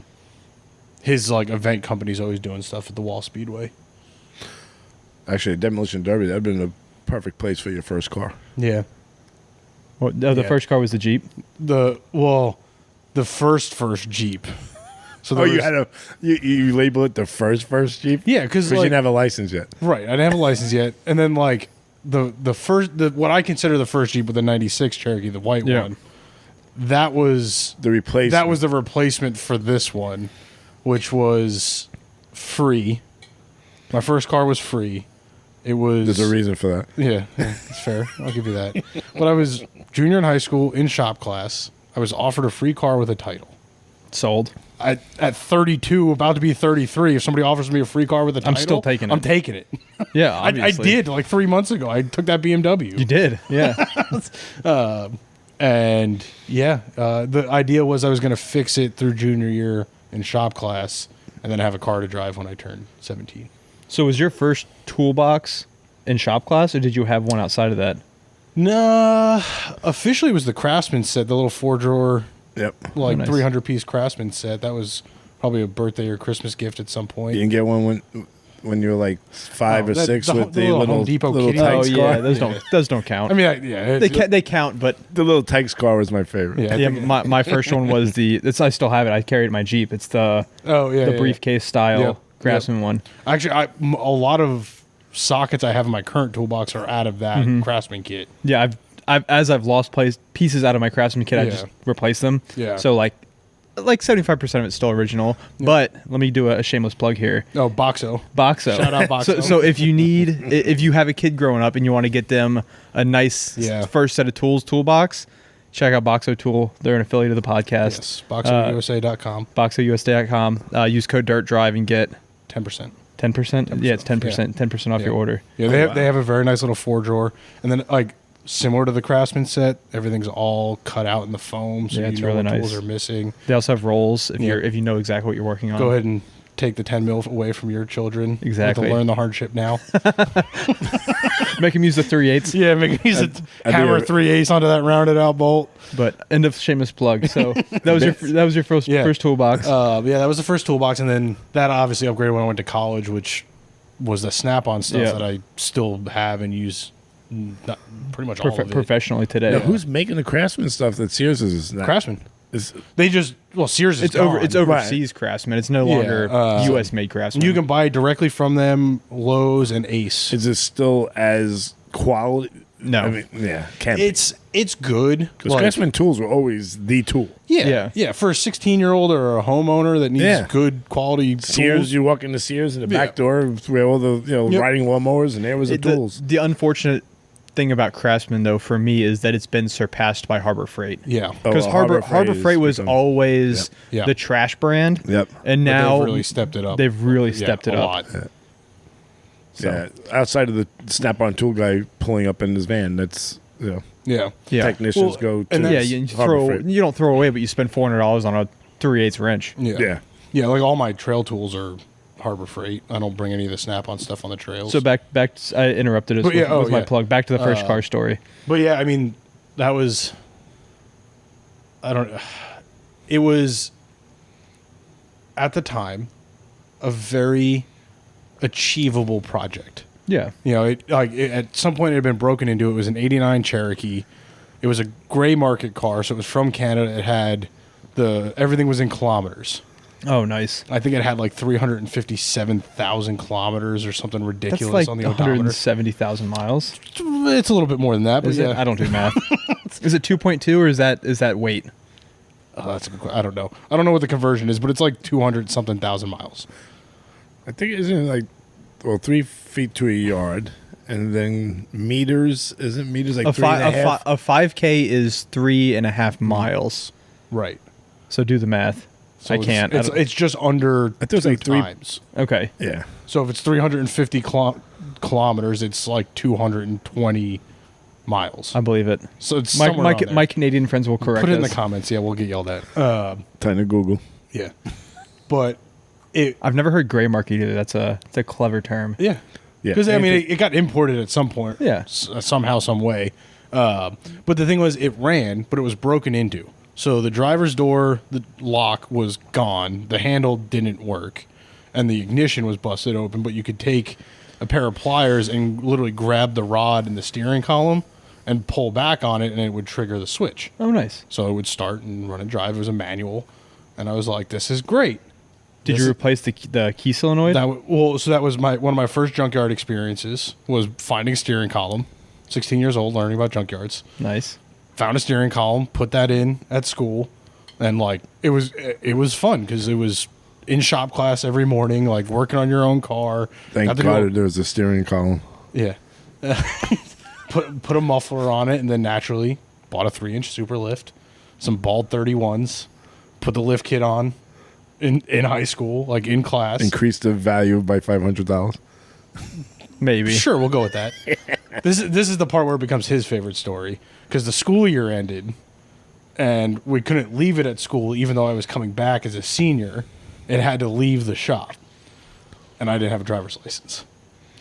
His like event company's always doing stuff at the Wall Speedway. Actually, a demolition derby, that would have been a perfect place for your first car. Yeah. The Yeah. first car was the Jeep. The first Jeep. So Oh, you label it the first Jeep? Yeah, because you didn't have a license yet. right, I didn't have a license yet, and then like the what I consider the first Jeep with the '96 Cherokee, the white one, that was The replacement. that was the replacement for this one, which was free. My first car was free. It was. There's a reason for that. Yeah, it's fair. I'll give you that. But I was junior in high school in shop class. I was offered a free car with a title. Sold. At 32, about to be 33, if somebody offers me a free car with a title, I'm still taking it. I'm taking it. Yeah, I obviously. did like 3 months ago. I took that BMW. You did. Yeah. And yeah, the idea was I was going to fix it through junior year in shop class and then have a car to drive when I turned 17. So was your first toolbox in shop class, or did you have one outside of that? No, officially it was the Craftsman set, the little 4-drawer, Yep. like nice. 300-piece Craftsman set. That was probably a birthday or Christmas gift at some point. You can get one when you were like 5 or 6 the with the little little Home Depot little kitty. Tykes Oh car. yeah, those don't count. I mean, yeah. they count, but The little Tykes car was my favorite. Yeah, I yeah, think- my first one was I still have it. I carried my Jeep. It's the briefcase style Yep. Craftsman one. Actually, a lot of sockets I have in my current toolbox are out of that Craftsman kit. Yeah, I've lost pieces out of my Craftsman kit. I Yeah. just replaced them. Yeah. So like 75% of it's still original. But let me do a shameless plug here. Oh, Boxo. Boxo. Shout out Boxo. So if you have a kid growing up and you want to get them a nice first set of tools toolbox, check out Boxo Tool. They're an affiliate of the podcast. Yes, BoxoUSA.com. BoxoUSA.com. Use code DIRTDRIVE and get 10%. 10%. Yeah, it's 10%. 10% off your order. Yeah, they have a very nice little 4-drawer. And then, like, similar to the Craftsman set, everything's all cut out in the foam, so Yeah, it's you know really what nice. tools are missing. They also have rolls if Yeah. you know exactly what you're working on. Go ahead and take the 10 mil away from your children. Exactly. To learn the hardship now. Make them use the 3/8. Yeah, make use I'd hammer be a- 3/8 onto that rounded out bolt. But end of shameless plug. So that was your first toolbox. Yeah, that was the first toolbox, and then that obviously upgraded when I went to college, which was the Snap-on stuff Yeah. that I still have and use pretty much all of it. Professionally today. Now, who's making the Craftsman stuff that Sears is not? Craftsman. Is, They just Sears is It's gone. overseas Craftsman. It's no longer Yeah, U.S. made Craftsman. You can buy directly from them, Lowe's and Ace. is it still as quality? No. I mean, yeah, can't It's good. because Craftsman tools were always the tool. Yeah. For a 16-year-old or a homeowner that needs Yeah. good quality Sears, tools. you walk into Sears and the Yeah. back door where all the Yep. riding lawnmowers and there was the tools. The unfortunate thing about Craftsman, though, for me, is that it's been surpassed by Harbor Freight. Yeah. Because Oh, Harbor Harbor Freight was become- always Yep. the trash brand. Yep. And But now they've really stepped it up. They've really stepped it a up. lot. Yeah, outside of the Snap-on tool guy pulling up in his van, that's Yeah. Yeah. technicians Well, go to. and Yeah, that's you don't throw away, but you spend $400 on a 3/8 wrench. Yeah. Yeah. Yeah, like all my trail tools are Harbor Freight. I don't bring any of the Snap-on stuff on the trails. So back, I interrupted us But yeah, with my yeah. plug. Back to the first car story. But yeah, I mean, that was it was at the time a very achievable project. Yeah. You know, at some point it had been broken into. It was an '89 Cherokee. It was a gray market car, so it was from Canada. It had everything was in kilometers. Oh, nice. I think it had like 357,000 kilometers or something That's ridiculous like on the odometer. 170,000 miles. It's a little bit more than that, but Is yeah. it? I don't do math. Is it 2.2 or is that weight? That's a good question. I don't know. I don't know what the conversion is, but it's like 200 something thousand miles. I think isn't it like 3 feet to a yard, and then meters isn't meters like 3.5? A 5K is 3.5 miles. Right. So do the math. So I can't. It's just under I thought it was like 3 times. Okay. Yeah. So if it's 350 kilometers, it's like 220 miles. I believe it. So it's somewhere around there. My Canadian friends will correct Put it in the us. comments. Yeah, we'll get yelled at. Time to Google. Yeah. But I've never heard gray market either. That's a clever term. yeah. Yeah. Because, I mean, it got imported at some point. Yeah. Somehow, some way. But the thing was, it ran, but it was broken into. So the driver's door, the lock was gone. The handle didn't work. And the ignition was busted open. But you could take a pair of pliers and literally grab the rod in the steering column and pull back on it, and it would trigger the switch. Oh, nice. So it would start and run and drive. It was a manual. And I was like, this is great. Did you replace the key solenoid? So that was one of my first junkyard experiences, was finding a steering column. 16 years old, learning about junkyards. Nice. Found a steering column, put that in at school, and like it was fun because it was in shop class every morning, like working on your own car. Thank God there was a steering column. Yeah. put a muffler on it, and then naturally bought a 3-inch super lift, some bald 31s, put the lift kit on in high school, like in class. Increased the value by $500. Maybe. Sure, we'll go with that. This is the part where it becomes his favorite story, because the school year ended, and we couldn't leave it at school, even though I was coming back as a senior. It had to leave the shop, and I didn't have a driver's license.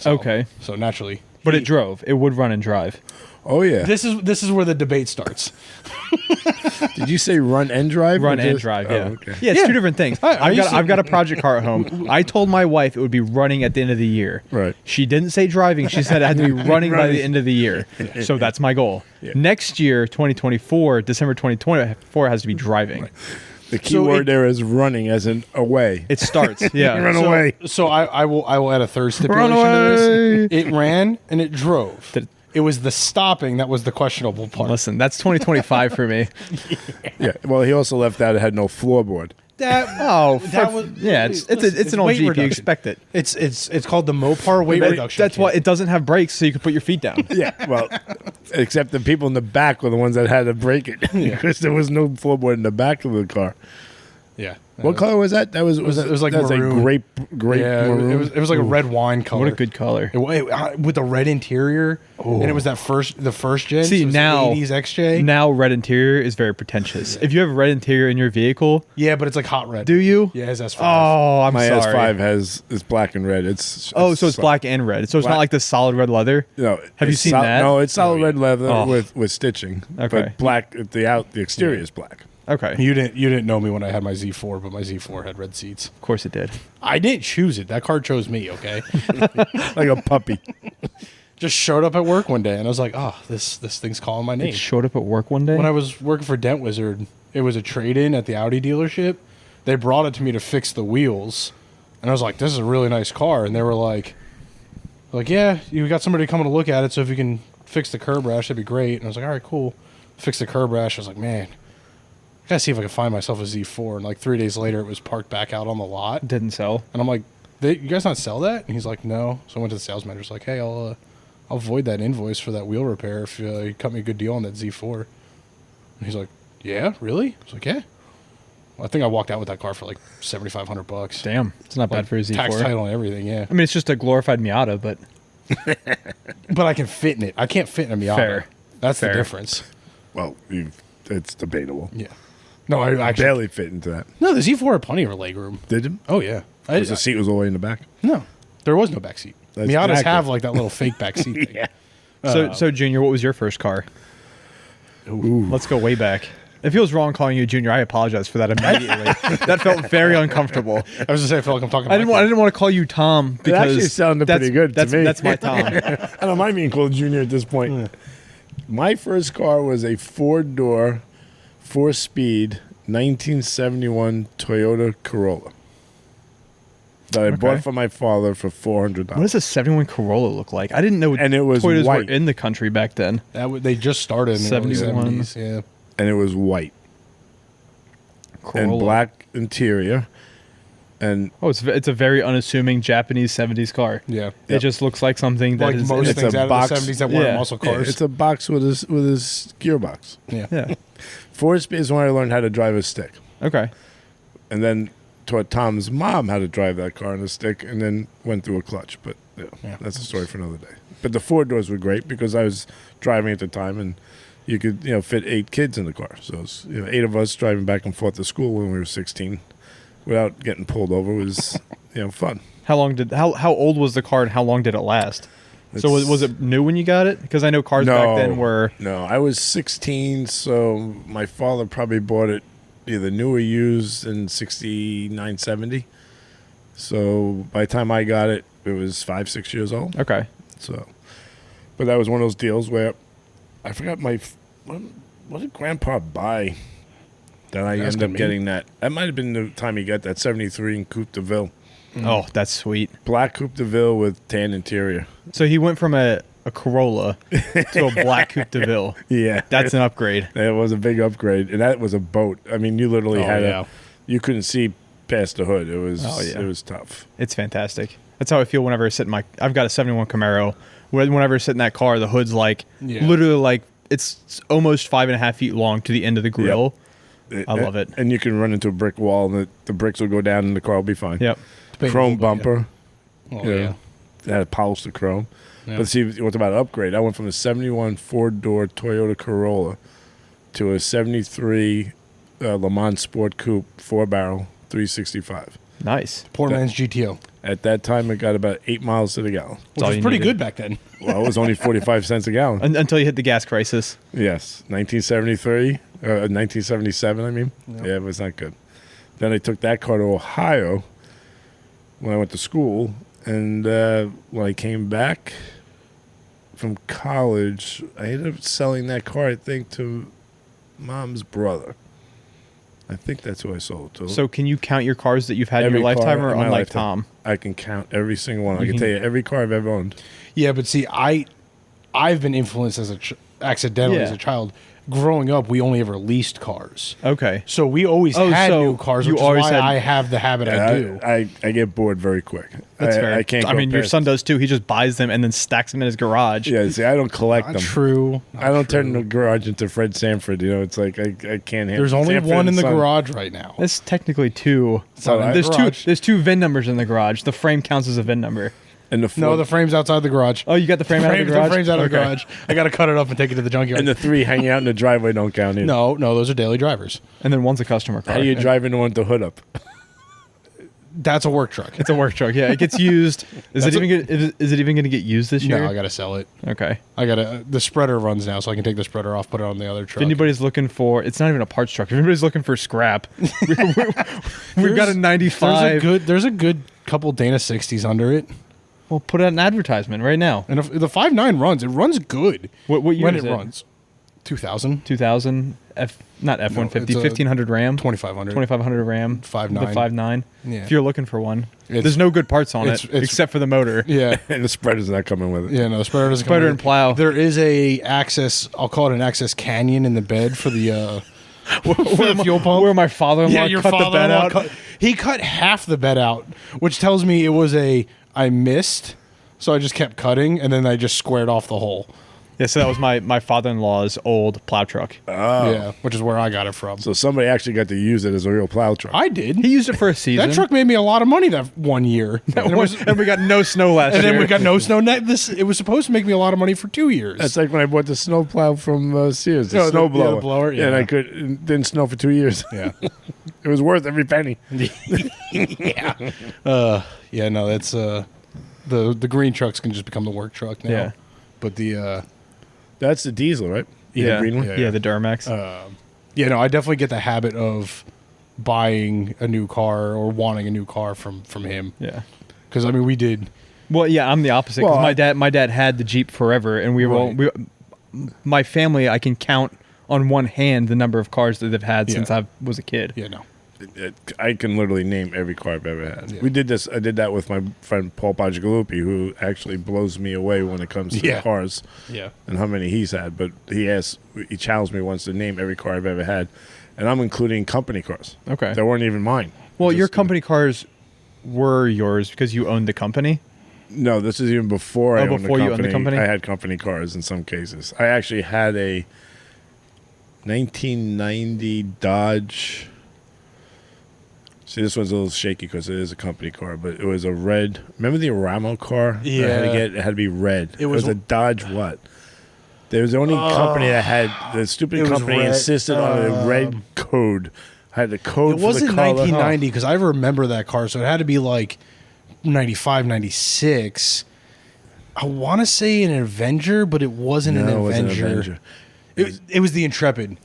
Okay. So naturally, But it drove. It would run and drive. Oh yeah. this is where the debate starts. Did you say run and drive? Run or and just- drive, oh, yeah. okay. Yeah, it's Yeah. two different things. I've got a project car at home. I told my wife it would be running at the end of the year. Right. She didn't say driving. She said it had to be running by the end of the year. So that's my goal. Yeah. Next year, 2024, December 2024 has to be driving. The key So word there is running, as in away. It starts. Yeah. Run away. So I will add a third stipulation to this. It ran and it drove. It was the stopping that was the questionable part. Listen, that's 2025 for me. Yeah. Well, he also left out. It had no floorboard. It's an old weight Jeep. You reduction. expect it. It's called the Mopar weight reduction. That's why it doesn't have brakes, so you can put your feet down. Yeah. Well, except the people in the back were the ones that had to break it because there was no floorboard in the back of the car. Yeah. What color was that? That was it was like that was maroon. a grape Yeah, maroon. it was like a red wine color. What a good color. With the red interior, and it was the first gen. See, so it was now- the 80s XJ. Now red interior is very pretentious. If you have red interior in your vehicle, Yeah, but it's like hot red. do you? Yeah, his S5. Oh, I'm My sorry. S5 is black and red. It's So it's black and red. So it's not Black. like the solid red leather. No, Have you it's seen that? No, it's solid red leather Oh. with stitching. Okay. But black at the exterior is black. Okay. You didn't know me when I had my Z4, but my Z4 had red seats. Of course it did. I didn't choose it. That car chose me. Okay, Like a puppy. just showed up at work one day, and I was like, "Oh, this thing's calling my It name." showed up at work one day. When I was working for Dent Wizard, it was a trade-in at the Audi dealership. They brought it to me to fix the wheels, and I was like, "This is a really nice car." And they were like, "Yeah, you got somebody coming to look at it, so if you can fix the curb rash, that'd be great." And I was like, "All right, cool." Fix the curb rash. I was like, "Man, I gotta see if I can find myself a Z4." And like 3 days later, it was parked back out on the lot, Didn't sell. and I'm like, "You guys not sell that?" And he's like, "No." So I went to the sales manager. I was like, "Hey, I'll void that invoice for that wheel repair if you cut me a good deal on that Z4." And he's like, "Yeah, really?" I was like, "Yeah." Well, I think I walked out with that car for like $7,500. Damn. It's not bad Like, for a Z4. Tax title and everything, yeah. I mean, it's just a glorified Miata, but But I can fit in it. I can't fit in a Miata. Fair. That's Fair. the difference. Well, it's debatable. Yeah. No, I actually Barely fit into that. no. The Z4 had plenty of leg room. Did you? Oh yeah. Because the seat was all the way in the back. No, there was no back seat. That's Miatas inaccurate. have like that little fake back seat thing. so Junior, what was your first car? Let's go way back. It feels wrong calling you Junior. I apologize for that immediately. That felt very uncomfortable. I was just saying, I feel like I'm talking. I didn't want to call you Tom because actually sounded that's, pretty good to that's, me. That's my Tom. I don't mind being called Junior at this point. My first car was a 4-door, 4-speed 1971 Toyota Corolla that I bought for my father for $400. What does a 71 Corolla look like? I didn't know And it was Toyotas white. were in the country back then. They just started in the early 71. 70s. Yeah. And it was white Corolla. and black interior. And Oh, it's a very unassuming Japanese 70s car. Yeah. It just looks like something that Like is. most it's things a out box- of the 70s that weren't yeah. muscle yeah, cars. it's a box with his gearbox. yeah. Yeah. 4-speed is when I learned how to drive a stick. Okay. And then taught Tom's mom how to drive that car on a stick, and then went through a clutch. But Yeah. that's a story for another day. But the 4 doors were great because I was driving at the time, and you could fit 8 kids in the car. So it was, 8 of us driving back and forth to school when we were 16, without getting pulled over was fun. How old was the car and how long did it last? So was it new when you got it? Because I know cars back then were. No, I was 16, so my father probably bought it either new or used in 69, 70. So by the time I got it, it was 5, 6 years old. Okay. So, but that was one of those deals where I forgot what did Grandpa buy that I ended up getting that. That might have been the time he got that 73 in Coupe de Ville. Oh, that's sweet. Black Coupe de Ville with tan interior. So he went from a Corolla to a black Coupe de Ville. Yeah. That's an upgrade. It was a big upgrade. And that was a boat. I mean, you literally you couldn't see past the hood. It was it was tough. It's fantastic. That's how I feel whenever I sit in I've got a 71 Camaro. Whenever I sit in that car, the hood's literally like it's almost 5.5 feet long to the end of the grill. Yep. I love it. And you can run into a brick wall, and the bricks will go down, and the car will be fine. Yep. Chrome bumper. Oh, It had polished the chrome. Yeah. But see, what about an upgrade? I went from a 71 4-door Toyota Corolla to a 73 Le Mans Sport Coupe 4-barrel 365. Nice. Poor man's GTO. At that time, it got about 8 miles to the gallon. Which was pretty good back then. Well, it was only 45 cents a gallon. Until you hit the gas crisis. Yes, 1973, 1977. I mean, yeah, it was not good. Then I took that car to Ohio when I went to school, and when I came back from college, I ended up selling that car, I think, to Mom's brother. I think that's who I sold it to. So can you count your cars that you've had in Every your lifetime, car or in my unlike lifetime. Tom? I can count every single one. I can can- tell you every car I've ever owned. Yeah, but see, I've been influenced as accidentally as a child. Growing up, we only ever leased cars. Okay. So we always had so new cars, you which is always why had- I have the habit I do. I get bored very quick. That's fair. I can't. I go mean, your past- son does too. He just buys them and then stacks them in his garage. Yeah, see, I don't collect Not them. true. I don't turn the garage into Fred Sanford. It's like I can't handle. There's only Sanford one in and the Son. garage right now. That's technically two. not in the There's garage. There's two VIN numbers in the garage. The frame counts as a VIN number. And the No, four- the frame's outside the garage. Oh, you got the frame out of the garage. The frame's out of the Okay. garage. I got to cut it up and take it to the junkyard. and the 3 hanging out in the driveway don't count either. no, those are daily drivers. And then one's a customer car. How you driving the one with the hood up? That's a work truck. It's a work truck. Yeah, it gets used. Is it even going to get used this year? No, I got to sell it. Okay. The spreader runs now, so I can take the spreader off, put it on the other truck. If anybody's looking for, it's not even a parts truck. If anybody's looking for scrap, we've got a 95. There's a good couple Dana 60s under it. We'll put out an advertisement right now. And if the 5.9 runs, it runs good. What year when is it it? runs? 2000, 2000 not F-150, it's a 1500 Ram, 2500. 2500 Ram, 5.9. the 5.9. Yeah. If you're looking for one, It's- there's no good parts on it it's- except for the motor. Yeah. And the spreader's not coming with it. Yeah, no, the spreader doesn't come Spreader with and it. plow. There is a access, I'll call it an access canyon in the bed for the for the fuel pump. Where my father-in-law Yeah, your cut the bed father-in-law out. he cut half the bed out, which tells me it was I missed, so I just kept cutting, and then I just squared off the hole. Yeah, so that was my father-in-law's old plow truck. Yeah, which is where I got it from. So somebody actually got to use it as a real plow truck. I did. He used it for a season. That truck made me a lot of money that one year. and we got no snow last And year. then we got no snow. It was supposed to make me a lot of money for 2 years. That's like when I bought the snow plow from Sears, the Oh, snow the- yeah, blower. the blower, yeah. And it didn't snow for 2 years. yeah. It was worth every penny. Yeah, no, that's the green trucks can just become the work truck now. Yeah. But the That's the diesel, right? yeah, green one? yeah, the Duramax. I definitely get the habit of buying a new car or wanting a new car from him. yeah. Because I mean, we did. Well, yeah, I'm the opposite. 'Cause Well, my dad had the Jeep forever, and we were all, Right. my family. I can count on one hand the number of cars that they've had since I was a kid. Yeah, no. I can literally name every car I've ever had. Yeah. We did this. I did that with my friend Paul Pagigalupi, who actually blows me away when it comes to cars. Yeah. And how many he's had. But he challenged me once to name every car I've ever had, and I'm including company cars. Okay. That weren't even mine. Well, your company cars were yours because you owned the company. No, this is even before I owned before you owned the company. I had company cars in some cases. I actually had a 1990 Dodge. See, this one's a little shaky because it is a company car, but it was a red. Remember the Aramo car? Yeah. It had to be red. It was a Dodge what? There was the only company that had the stupid company red. insisted on a red code. I had the code. It wasn't for the color. 1990 because I remember that car, so it had to be like 95, 96. I want to say an Avenger, but it wasn't an No, it wasn't Avenger. an Avenger. It was the Intrepid.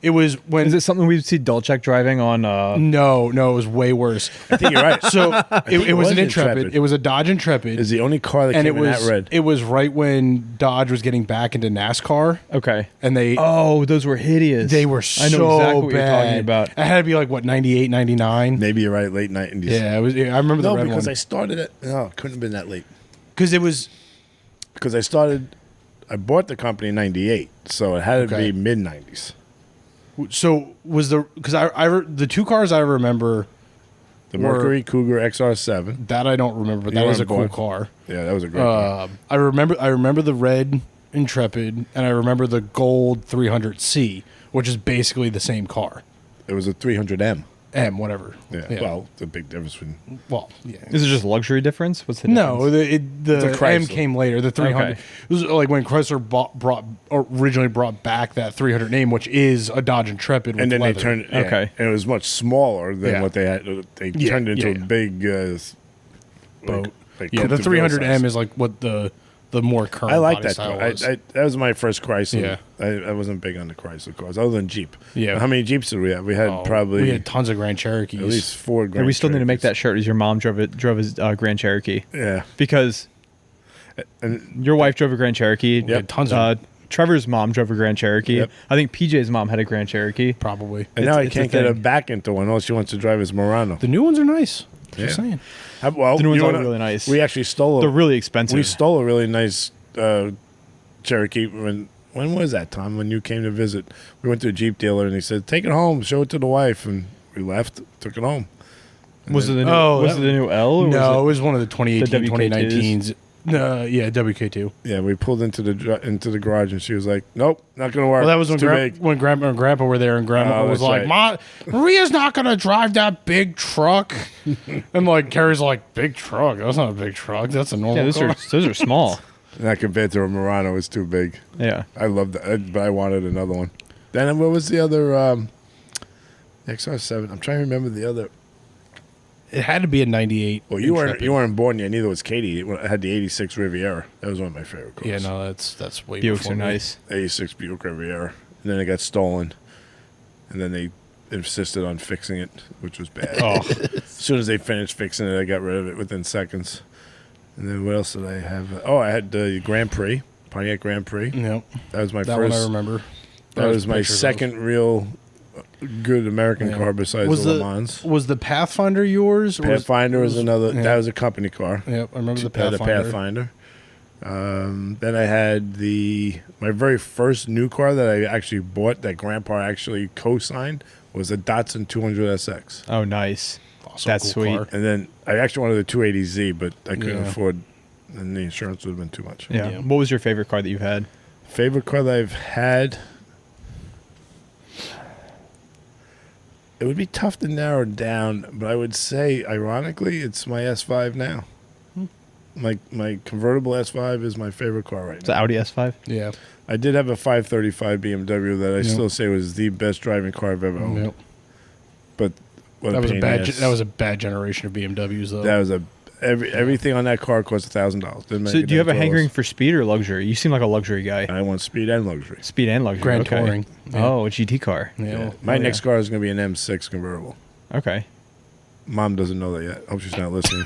It was when. Is it something we'd see Dolchek driving on? No, it was way worse. I think you're right. So it was an Intrepid. Intrepid. It was a Dodge Intrepid. Is the only car that and came it in was that red. It was right when Dodge was getting back into NASCAR, Okay. and they Those were hideous. they were so I know exactly what bad. you're talking about. It had to be like what 98, 99. Maybe you're right. Late 90s. Yeah, it was. I remember the No, red because one I started it. No, it couldn't have been that late. because it was. Because I bought the company in '98, so it had to Okay. be mid '90s. So was because the two cars I remember The were- Mercury Cougar XR7. that I don't remember, but You that was a weren't cool born. car. Yeah, that was a great car. I remember the red Intrepid, and I remember the gold 300C, which is basically the same car. It was a 300M. Whatever. Yeah. Well, the big difference between. Well, yeah. Is it just luxury difference? What's the No, difference? the a Chrysler. M came later. The 300. Okay. It was like when Chrysler originally brought back that 300 name, which is a Dodge Intrepid. With And then leather. they turned. Yeah, Okay. and it was much smaller than Yeah. what they had. They Yeah, turned it into yeah. a big. Boat. like Yeah, Coupe the de Ville 300M size. is like what the more current. I like body that style car. was. That was my first Chrysler. Yeah. I wasn't big on the Chrysler cars, other than Jeep. Yeah. How many Jeeps did we have? We had probably we had tons of Grand Cherokees. at least 4 Grand Yeah, we still need to make that Cherokees. shirt. As your mom drove his Grand Cherokee Yeah. because And your wife drove a Grand Cherokee. Yep. tons of Trevor's mom drove a Grand Cherokee. Yep. I think PJ's mom had a Grand Cherokee. probably. And now I it's a can't get her thing. back into one. All she wants to drive is Murano. The new ones are nice. Just Yeah. saying. Well, The new ones you are wanna- really nice. We actually stole. They're really expensive. We stole a really nice Cherokee. When was that, Tom? When you came to visit, we went to a Jeep dealer and he said, "Take it home, show it to the wife." And we left, took it home. Was it the new? Oh, was that- it the new L? Or No, it was was one of the 2018, The 2019s. Yeah, WK2. Yeah, we pulled into the garage and she was like, "Nope, not gonna work." Well, that was It's when, too big." when Grandma and Grandpa were there, and Grandma Oh, was that's like, right. Maria's not going to drive that big truck. And, like, Carrie's like, big truck? That's not a big truck. That's a normal yeah, car. those are small. Not compared to a Murano, it's too big. Yeah. I loved that, but I wanted another one. Then what was the other XR7? I'm trying to remember the other. It had to be a 98. Well, you Intrepid. weren't born yet. Neither was Katie. It had the '86 Riviera. That was one of my favorite cars. Yeah, no, that's way Buicks before are me. nice. '86 Buick Riviera, and then it got stolen, and then they insisted on fixing it, which was bad. Oh, As soon as they finished fixing it, I got rid of it within seconds. And then what else did I have? Oh, I had the Grand Prix, Pontiac Grand Prix. yep. That was my That first. one I remember. That was my pictures of. second real good American Yeah. car besides Was the Le the Mans. Was the Pathfinder yours? Or Pathfinder was another. yeah. That was a company car. Yep, I remember the The Pathfinder. Pathfinder. Then I had my very first new car that I actually bought that Grandpa actually co-signed was a Datsun 200SX. Oh, nice. Also That's a cool sweet. car. And then I actually wanted the 280Z, but I couldn't Yeah. afford, and the insurance would have been too much. Yeah. Yeah. What was your favorite car that you've had? Favorite car that I've had? It would be tough to narrow down, but I would say, ironically, it's my S5 now. My convertible S5 is my favorite car right It's now. an Audi S5. Yeah. I did have a 535 BMW that I Yep. still say was the best driving car I've ever owned. Yep. But what That was pain a bad. in the ass. That was a bad generation of BMWs, though. That was everything on that car cost $1,000. So do you have a hankering for speed or luxury? You seem like a luxury guy. I want speed and luxury. Speed and luxury. Grand okay. Touring. Yeah. Oh, a GT car. Yeah. Yeah. well, My oh, next yeah. car is going to be an M6 convertible. Okay. Mom doesn't know that yet. Hope she's not listening.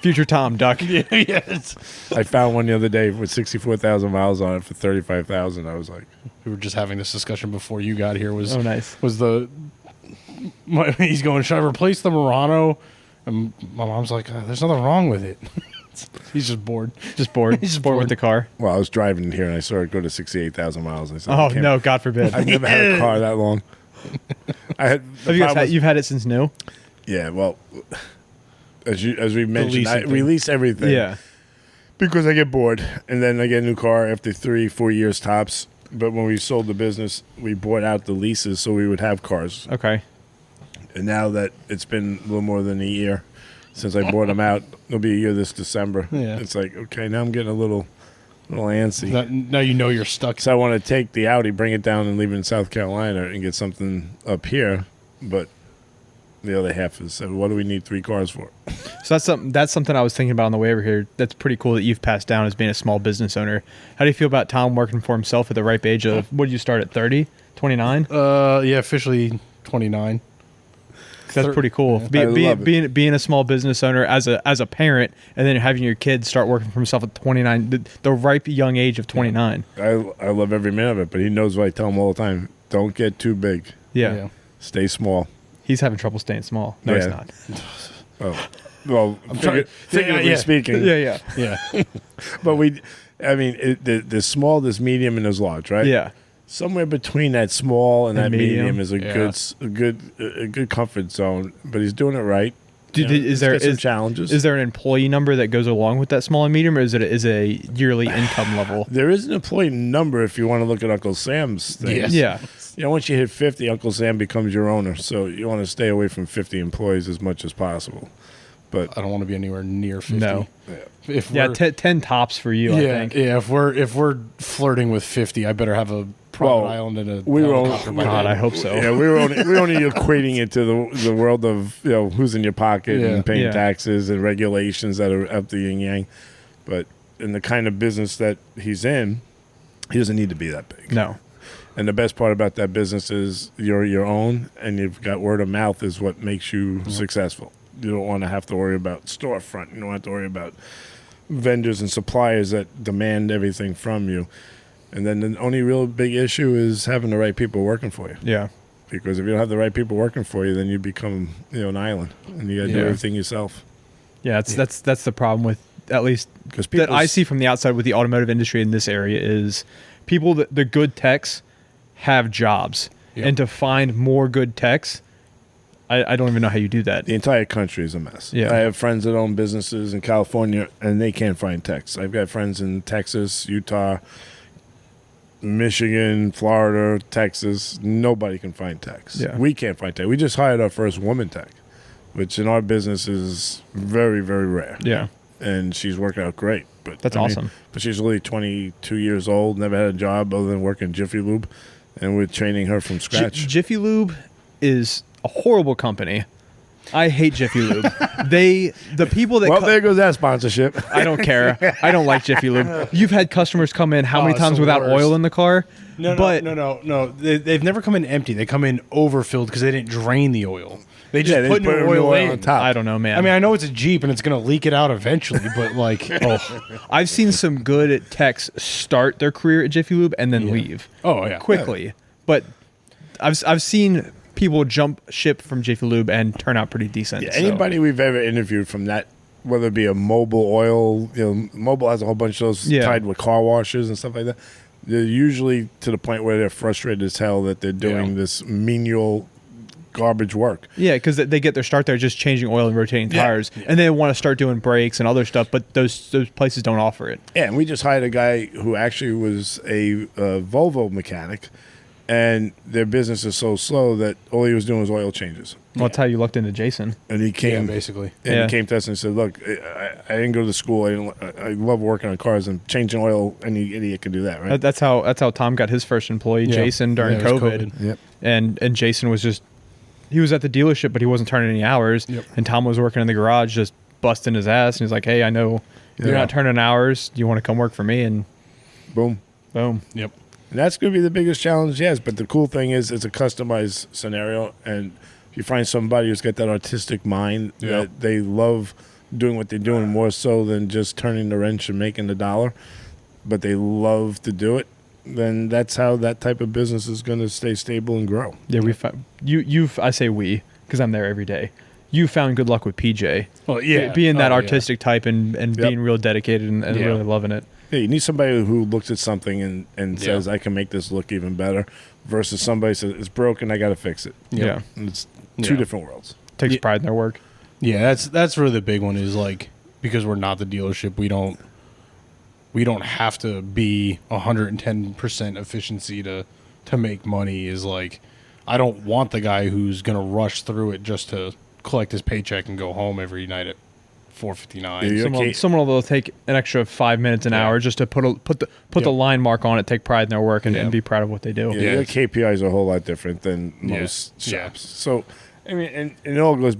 Future Tom Duck. Yes. I found one the other day with 64,000 miles on it for 35,000. I was like, We were just having this discussion before you got here. Was nice. Was he's going, should I replace the Murano? And my mom's like, there's nothing wrong with it. He's just bored. Just bored. He's just bored with bored. the car. well, I was driving here and I saw it go to 68,000 miles. I said, Oh I can't- no, God forbid. I've never had a car that long. I had. Have you guys you've had it since new? Yeah, well, as we mentioned, leasing I thing. release everything. Yeah. Because I get bored, and then I get a new car after 3-4 years tops. But when we sold the business, we bought out the leases so we would have cars. Okay. And now that it's been a little more than a year since I bought them out, it'll be a year this December. Yeah. It's like, okay, now I'm getting a little antsy. Now you know you're stuck. So I want to take the Audi, bring it down, and leave it in South Carolina and get something up here. But the other half is, what do we need 3 cars for? So that's something I was thinking about on the way over here. That's pretty cool that you've passed down as being a small business owner. How do you feel about Tom working for himself at the ripe age of, what did you start at, 30, 29? Yeah, officially 29. That's pretty cool. I love it. Being a small business owner as a parent, and then having your kid start working for himself at 29, the ripe young age of 29. I love every minute of it, but he knows what I tell him all the time. Don't get too big. Yeah. Stay small. He's having trouble staying small. No, he's Yeah. not. Oh, well, trying- figuratively yeah. speaking. Yeah. Yeah. But there's small, there's medium, and there's large, right? Yeah. Somewhere between that small and that And medium medium. is a good comfort zone. But he's doing it right. Is there some challenges? Is there an employee number that goes along with that small and medium, or is it a yearly income level? There is an employee number if you want to look at Uncle Sam's thing. Yes. Yeah. Once you hit 50, Uncle Sam becomes your owner. So you want to stay away from 50 employees as much as possible. But I don't want to be anywhere near 50. No. If Yeah, we're, 10 tops for you, I think. yeah. If we're flirting with 50, I better have a private Well, island and a we were helicopter all- by God, then. I hope so. yeah, we're only equating it to the world of who's in your pocket Yeah. and paying Yeah. taxes and regulations that are up the yin yang. But in the kind of business that he's in, he doesn't need to be that big. No. And the best part about that business is you're your own, and you've got word of mouth is what makes you successful. You don't want to have to worry about storefront. You don't have to worry about vendors and suppliers that demand everything from you. And then the only real big issue is having the right people working for you. Yeah. Because if you don't have the right people working for you, then you become an island, and you got to do Yeah. everything yourself. Yeah, that's the problem with, at least 'Cause that I people's- see from the outside with the automotive industry in this area, is people that the good techs have jobs, Yep. and to find more good techs, I don't even know how you do that. The entire country is a mess. Yeah. I have friends that own businesses in California, and they can't find techs. I've got friends in Texas, Utah, Michigan, Florida, Texas. Nobody can find techs. Yeah. We can't find tech. We just hired our first woman tech, which in our business is very, very rare. Yeah. And she's working out great. But That's awesome. But she's only 22 years old, never had a job other than working Jiffy Lube, and we're training her from scratch. Jiffy Lube is a horrible company. I hate Jiffy Lube. The people that well, there goes that sponsorship. I don't care. I don't like Jiffy Lube. You've had customers come in how many it's times the without worst. oil in the car? No. They've never come in empty. They come in overfilled because they didn't drain the oil. They just they put put new new oil oil in. on top. I don't know, man. I mean, I know it's a Jeep and it's going to leak it out eventually, but like, I've seen some good techs start their career at Jiffy Lube and then leave oh yeah, quickly. But I've seen people jump ship from Jiffy Lube and turn out pretty decent. Yeah, so. anybody we've ever interviewed from that, whether it be a Mobile oil, Mobile has a whole bunch of those Yeah. tied with car washes and stuff like that. They're usually to the point where they're frustrated as hell that they're doing this menial garbage work. Yeah, because they get their start there just changing oil and rotating tires, and they want to start doing brakes and other stuff, but those places don't offer it. Yeah, and we just hired a guy who actually was a Volvo mechanic, and their business is so slow that all he was doing was oil changes. Well, that's how you looked into Jason. And he yeah, came, basically. and Yeah. he came to us and said, "Look, I didn't go to school. I love working on cars and changing oil. Any idiot can do that, right?" That's how Tom got his first employee, Yeah. Jason, during Yeah, it was COVID. COVID. Yep. And Jason was just, he was at the dealership, but he wasn't turning any hours. Yep. And Tom was working in the garage, just busting his ass. And he's like, "Hey, I know you're Yeah. not turning hours. Do you want to come work for me?" And Boom. boom. Yep. And that's going to be the biggest challenge, yes. But the cool thing is it's a customized scenario. And if you find somebody who's got that artistic mind Yeah. that they love doing what they're doing more so than just turning the wrench and making the dollar, but they love to do it, then that's how that type of business is going to stay stable and grow. Yeah, we found I say we because I'm there every day. You found good luck with PJ. Well, yeah, being that artistic type and being real dedicated and really loving it. Yeah, you need somebody who looks at something and says, I can make this look even better, versus somebody says, it's broken, I got to fix it. Yeah. And it's two different worlds. Takes pride in their work. Yeah, that's really the big one is like, because we're not the dealership, we don't have to be 110% efficiency to make money. Is like, I don't want the guy who's going to rush through it just to collect his paycheck and go home every night at 4:59. Someone will take an extra 5 minutes, an hour just to put the line mark on it, take pride in their work, and be proud of what they do. Yeah, your KPIs are a whole lot different than most shops. So, I mean, and it all goes.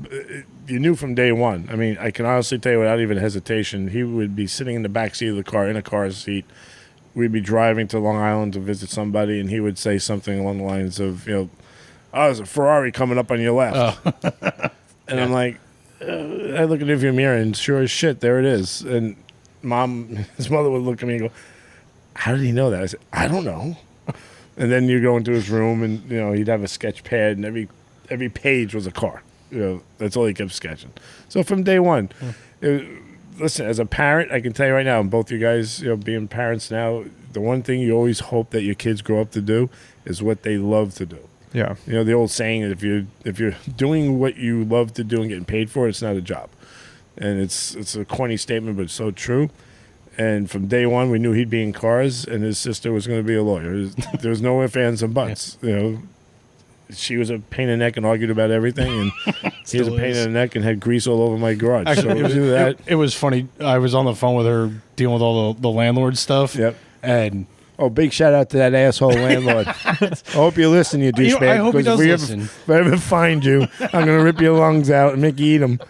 You knew from day one. I mean, I can honestly tell you without even hesitation, he would be sitting in the back seat of the car in a car seat. We'd be driving to Long Island to visit somebody, and he would say something along the lines of, oh, there's a Ferrari coming up on your left. And I'm like, I look in the rearview mirror, and sure as shit, there it is. And his mother would look at me and go, how did he know that? I said, I don't know. And then you go into his room, and he'd have a sketch pad, and every page was a car. That's all he kept sketching. So from day one, listen, as a parent, I can tell you right now, and both you guys, being parents now, the one thing you always hope that your kids grow up to do is what they love to do. Yeah. The old saying is if you're doing what you love to do and getting paid for it, it's not a job. And it's a corny statement, but it's so true. And from day one, we knew he'd be in cars, and his sister was going to be a lawyer. There was no ifs, ands, and buts. She was a pain in the neck and argued about everything, and he was a pain in the neck and had grease all over my garage. Actually, it was funny. I was on the phone with her dealing with all the landlord stuff. Yep. And big shout out to that asshole landlord. I hope you listen, you douchebag. I hope he does listen. If I ever find you, I'm going to rip your lungs out and make you eat them.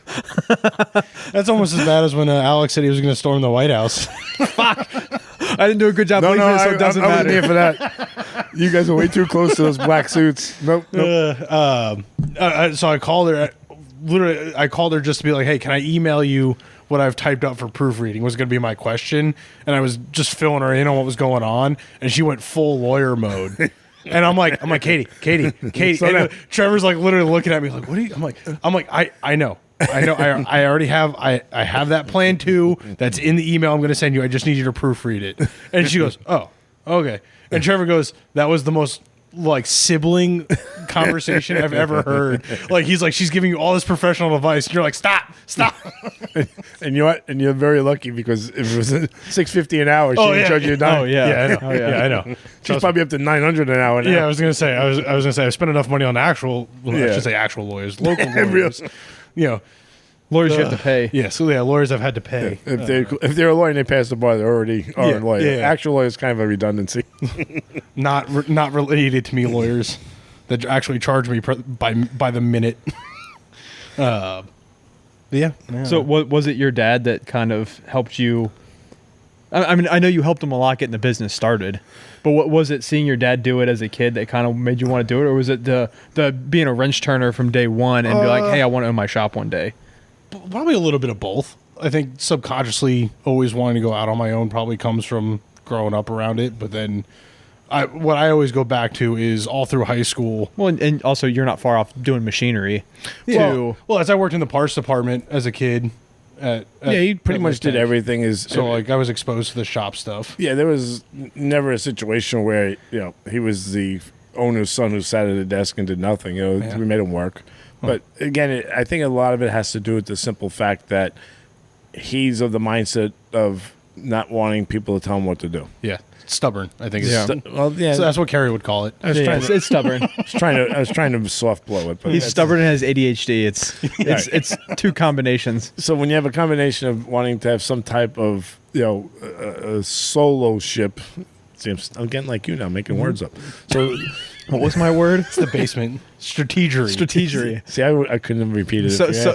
That's almost as bad as when Alex said he was going to storm the White House. Fuck. I didn't do a good job believing it, so it doesn't matter. I wasn't here for that. You guys are way too close to those black suits. Nope. So I called her. Literally, I called her just to be like, hey, can I email you what I've typed up for proofreading was going to be my question. And I was just filling her in on what was going on. And she went full lawyer mode. And I'm like, Katie. And Trevor's like literally looking at me like, what are you? I'm like, I know. I already have. I have that plan too. That's in the email I'm going to send you. I just need you to proofread it. And she goes, oh, okay. And Trevor goes, that was the most sibling conversation I've ever heard. He's like, she's giving you all this professional advice, and you're like, stop. And you know what? And you're very lucky, because if it was $6.50 an hour, she would charge you a dime. Oh yeah, I know. She's probably up to $900 an hour now. Yeah, I was gonna say, I spent enough money on actual. Well, I should say actual lawyers, local lawyers. Lawyers you have to pay. Yeah, so lawyers I've had to pay. If they're a lawyer and they pass the bar, they already are a lawyer. Yeah. Actual lawyer is kind of a redundancy. Not related to me lawyers that actually charge me by the minute. Yeah. So was it your dad that kind of helped you? I mean, I know you helped him a lot getting the business started, but what was it seeing your dad do it as a kid that kind of made you want to do it? Or was it the being a wrench turner from day one and be like, hey, I want to own my shop one day? Probably a little bit of both. I think subconsciously always wanting to go out on my own probably comes from growing up around it. But then what I always go back to is all through high school. Well, and also you're not far off doing machinery. Well, as I worked in the parts department as a kid. He pretty much did everything. I was exposed to the shop stuff. Yeah, there was never a situation where he was the owner's son who sat at a desk and did nothing. We made him work. But again, I think a lot of it has to do with the simple fact that he's of the mindset of not wanting people to tell him what to do. Yeah, stubborn. I think. So that's what Carrie would call it. It's stubborn. I was trying to soft blow it. But he's stubborn and has ADHD. It's two combinations. So when you have a combination of wanting to have some type of a solo ship. See, I'm getting like you now, making words up. So What was my word? It's the basement. Strategery. Strategery. See, I couldn't repeat it.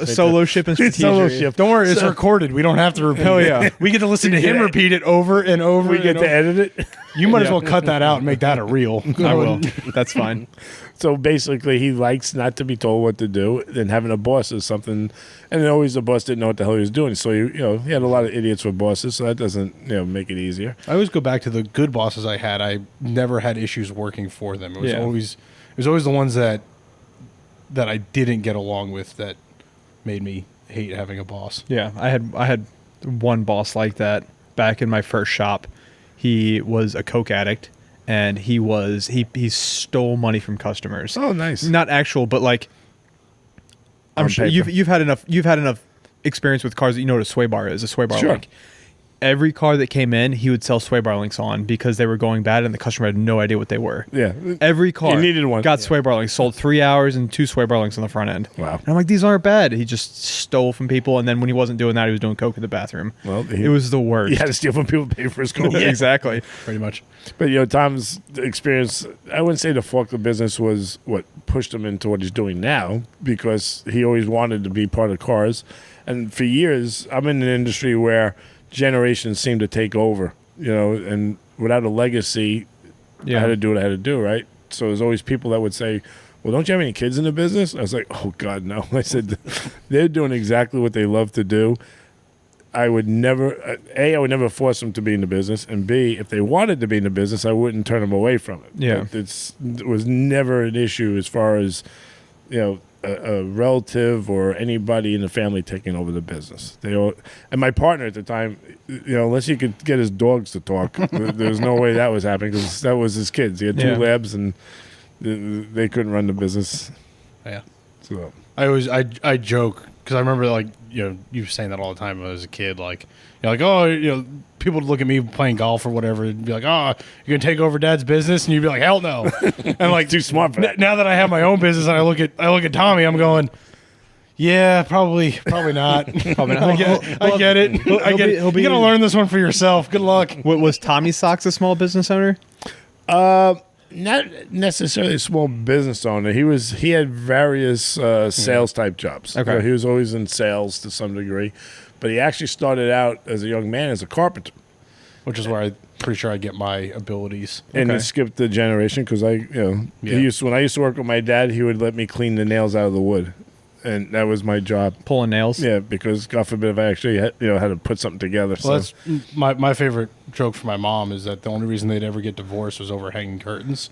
Solo ship and strategery. Solo ship. Don't worry, it's recorded. We don't have to repeat Hell it. yeah. We get to listen to him repeat it over and over. We get to edit it. You might as well cut that out and make that a reel. I will. That's fine. So basically, he likes not to be told what to do, and having a boss is something. And then always the boss didn't know what the hell he was doing. So he had a lot of idiots with bosses. So that doesn't make it easier. I always go back to the good bosses I had. I never had issues working for them. It was always the ones that I didn't get along with that made me hate having a boss. Yeah, I had one boss like that back in my first shop. He was a coke addict, and he stole money from customers. Oh, nice. Not actual, but like I'm sure you've had enough experience with cars that you know what a sway bar is. A sway bar link. Every car that came in, he would sell sway bar links on because they were going bad, and the customer had no idea what they were. Yeah, every car you needed one. Got sway bar links. Sold 3 hours and 2 sway bar links on the front end. Wow. And I'm like, these aren't bad. He just stole from people, and then when he wasn't doing that, he was doing coke in the bathroom. Well, it was the worst. He had to steal from people to pay for his coke. Yeah, exactly. Pretty much. But Tom's experience, I wouldn't say the forklift business was what pushed him into what he's doing now, because he always wanted to be part of cars, and for years, I'm in an industry where generations seem to take over, and without a legacy, I had to do what I had to do, right? So there's always people that would say, well, don't you have any kids in the business? I was like, oh, God, no. I said, they're doing exactly what they love to do. I would never, I would never force them to be in the business, and B, if they wanted to be in the business, I wouldn't turn them away from it. Yeah. It was never an issue as far as, a relative or anybody in the family taking over the business. And my partner at the time, unless he could get his dogs to talk, there was no way that was happening, because that was his kids. He had 2 labs, and they couldn't run the business. Yeah. So I joke, because I remember you were saying that all the time when I was a kid. People would look at me playing golf or whatever and be like, "Oh, you're gonna take over Dad's business," and you'd be like, "Hell no!" And too smart for that. Now that I have my own business and I look at Tommy, I'm going, "Yeah, probably not." Probably not. I get it. You're gonna learn this one for yourself. Good luck. Was Tommy Socks a small business owner? Not necessarily a small business owner. He had various sales type jobs. Okay. He was always in sales to some degree, but he actually started out as a young man as a carpenter, which is where I'm pretty sure I get my abilities. And it skipped the generation, because when I used to work with my dad, he would let me clean the nails out of the wood, and that was my job. Pulling nails. Yeah, because God forbid if I actually had to put something together. Well, that's my favorite joke for my mom is that the only reason they'd ever get divorced was over hanging curtains.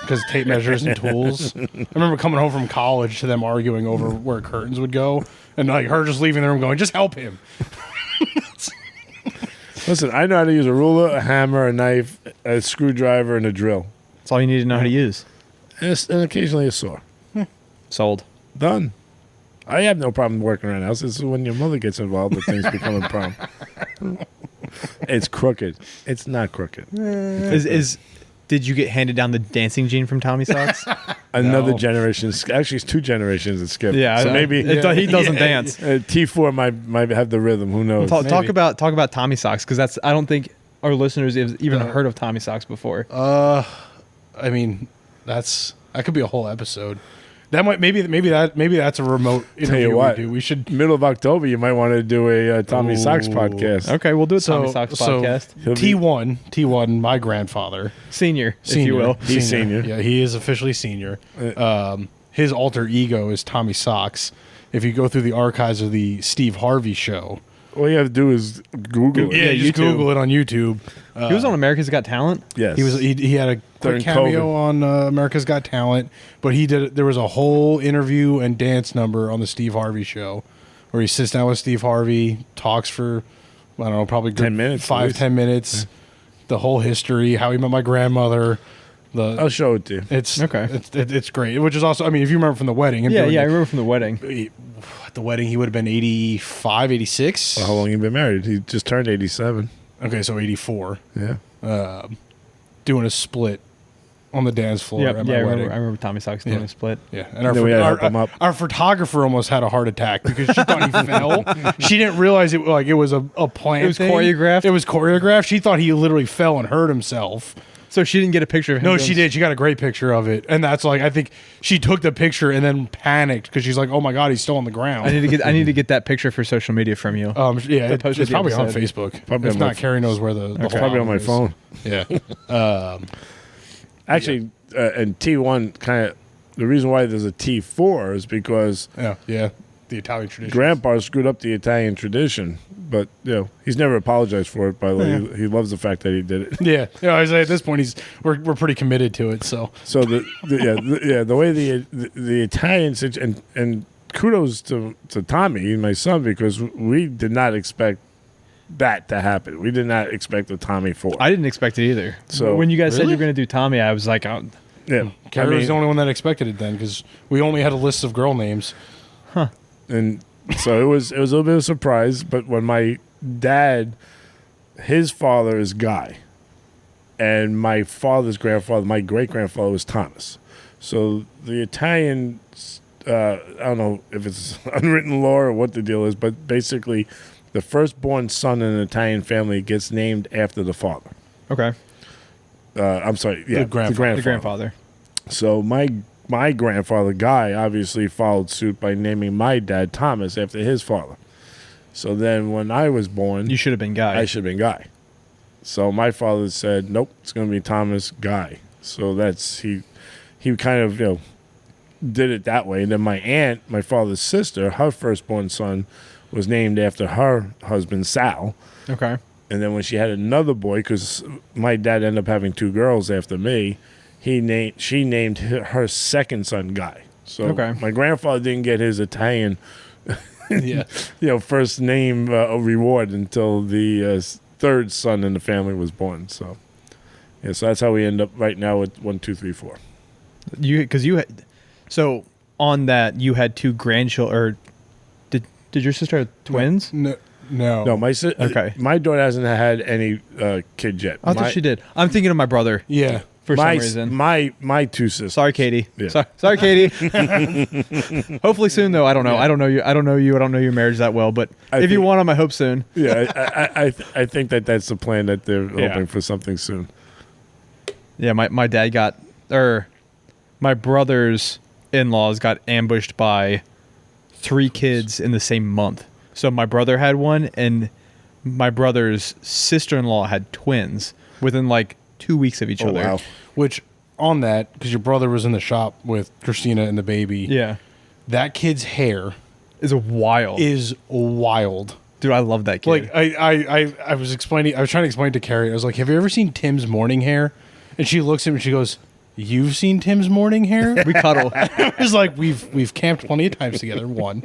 Because tape measures and tools. I remember coming home from college to them arguing over where curtains would go, and her just leaving the room going, "Just help him." Listen, I know how to use a ruler, a hammer, a knife, a screwdriver, and a drill. That's all you need to know how to use. And occasionally a saw. Sold. Done. I have no problem working around the house. This is when your mother gets involved that things become a problem. It's crooked. It's not crooked. Did you get handed down the dancing gene from Tommy Socks? Another generation. Actually, it's 2 generations that skipped. Yeah, so maybe he doesn't dance. T4 might have the rhythm. Who knows? Talk about Tommy Socks, because I don't think our listeners have even heard of Tommy Socks before. I mean, that could be a whole episode. That might maybe that's a remote interview. Tell you what, we should middle of October. You might want to do a Tommy Socks podcast. Okay, we'll do a Tommy Socks podcast. T1, my grandfather, senior, if you will. He's senior. Yeah, he is officially senior. His alter ego is Tommy Socks. If you go through the archives of the Steve Harvey show, all you have to do is Google it. Yeah, you just Google it on YouTube. He was on America's Got Talent. Yes, he had a quick cameo on America's Got Talent, but there was a whole interview and dance number on the Steve Harvey show where he sits down with Steve Harvey, talks for probably 10 minutes, 5-10 minutes, the whole history, how he met my grandmother. I'll show it to you. It's okay. It's great. Which is also, I mean, if you remember from the wedding. I remember from the wedding. At the wedding, he would have been 85, 86. Well, how long you been married? He just turned 87. Okay, so 84. Yeah. Doing a split on the dance floor at my wedding. I remember Tommy Socks doing a split. Yeah, and our photographer almost had a heart attack because she thought he fell. She didn't realize it was a plant. It was choreographed. It was choreographed. She thought he literally fell and hurt himself. So she didn't get a picture of him. No, she did. She got a great picture of it, and that's like I think she took the picture and then panicked because she's like, "Oh my god, he's still on the ground." I need to get that picture for social media from you. Yeah, post it's the probably on episode. Facebook. Probably if on not, my Carrie knows where the whole Probably on my album is. phone. Yeah. Actually, and T1 kind of the reason why there's a T4 is because Yeah. The Italian tradition. Grandpa screwed up the Italian tradition, but he's never apologized for it. By the way, he loves the fact that he did it. Yeah. I was like, at this point, we're pretty committed to it. So The way the Italians and kudos to Tommy, my son, because we did not expect that to happen. We did not expect the Tommy 4. I didn't expect it either. So- when you guys said Really? you were going to do Tommy, I was like, oh, Yeah, Carrie was the only one that expected it then because we only had a list of girl names. and so it was a little bit of a surprise. But when my dad, his father is Guy, and my father's grandfather, my great grandfather, was Thomas. So the Italian, I don't know if it's unwritten law or what the deal is, but basically, the firstborn son in an Italian family gets named after the father. okay. I'm sorry, yeah, grandfather. The grandfather. So my grandfather, Guy, obviously followed suit by naming my dad Thomas after his father. So then when I was born, You should have been Guy. I should have been Guy. So my father said, nope, it's going to be Thomas Guy. So that's, he kind of, did it that way. And then my aunt, my father's sister, her firstborn son was named after her husband, Sal. Okay. And then when she had another boy, because my dad ended up having 2 girls after me, she named her second son Guy. So Okay. my grandfather didn't get his Italian, Yeah. first name reward until the third son in the family was born. So, so that's how we end up right now with 1, 2, 3, 4. So on that you had 2 grandchildren. Or did your sister have twins? No. No, Okay. my daughter hasn't had any kids yet. I thought she did. I'm thinking of my brother Yeah. for some my reason. my 2 sisters. Sorry, Katie. Yeah. Sorry, Katie. Hopefully soon, though. I don't know. Yeah. I don't know you. I don't know your marriage that well. But I if you think- want them, I hope soon. Yeah, I think that's the plan, that they're hoping for something soon. Yeah, my dad my brother's in-laws got ambushed by 3 kids in the same month. So my brother had one, and my brother's sister-in-law had twins within like 2 weeks of each Oh, other. wow. Which on that, because your brother was in the shop with Christina and the baby. Yeah, That kid's hair is wild. is wild. Dude, I love that kid. Like I was trying to explain to Carrie. I was like, "Have you ever seen Tim's morning hair?" And she looks at me and she goes, "You've seen Tim's morning hair?" we cuddle. I was like, "We've camped plenty of times together." 1,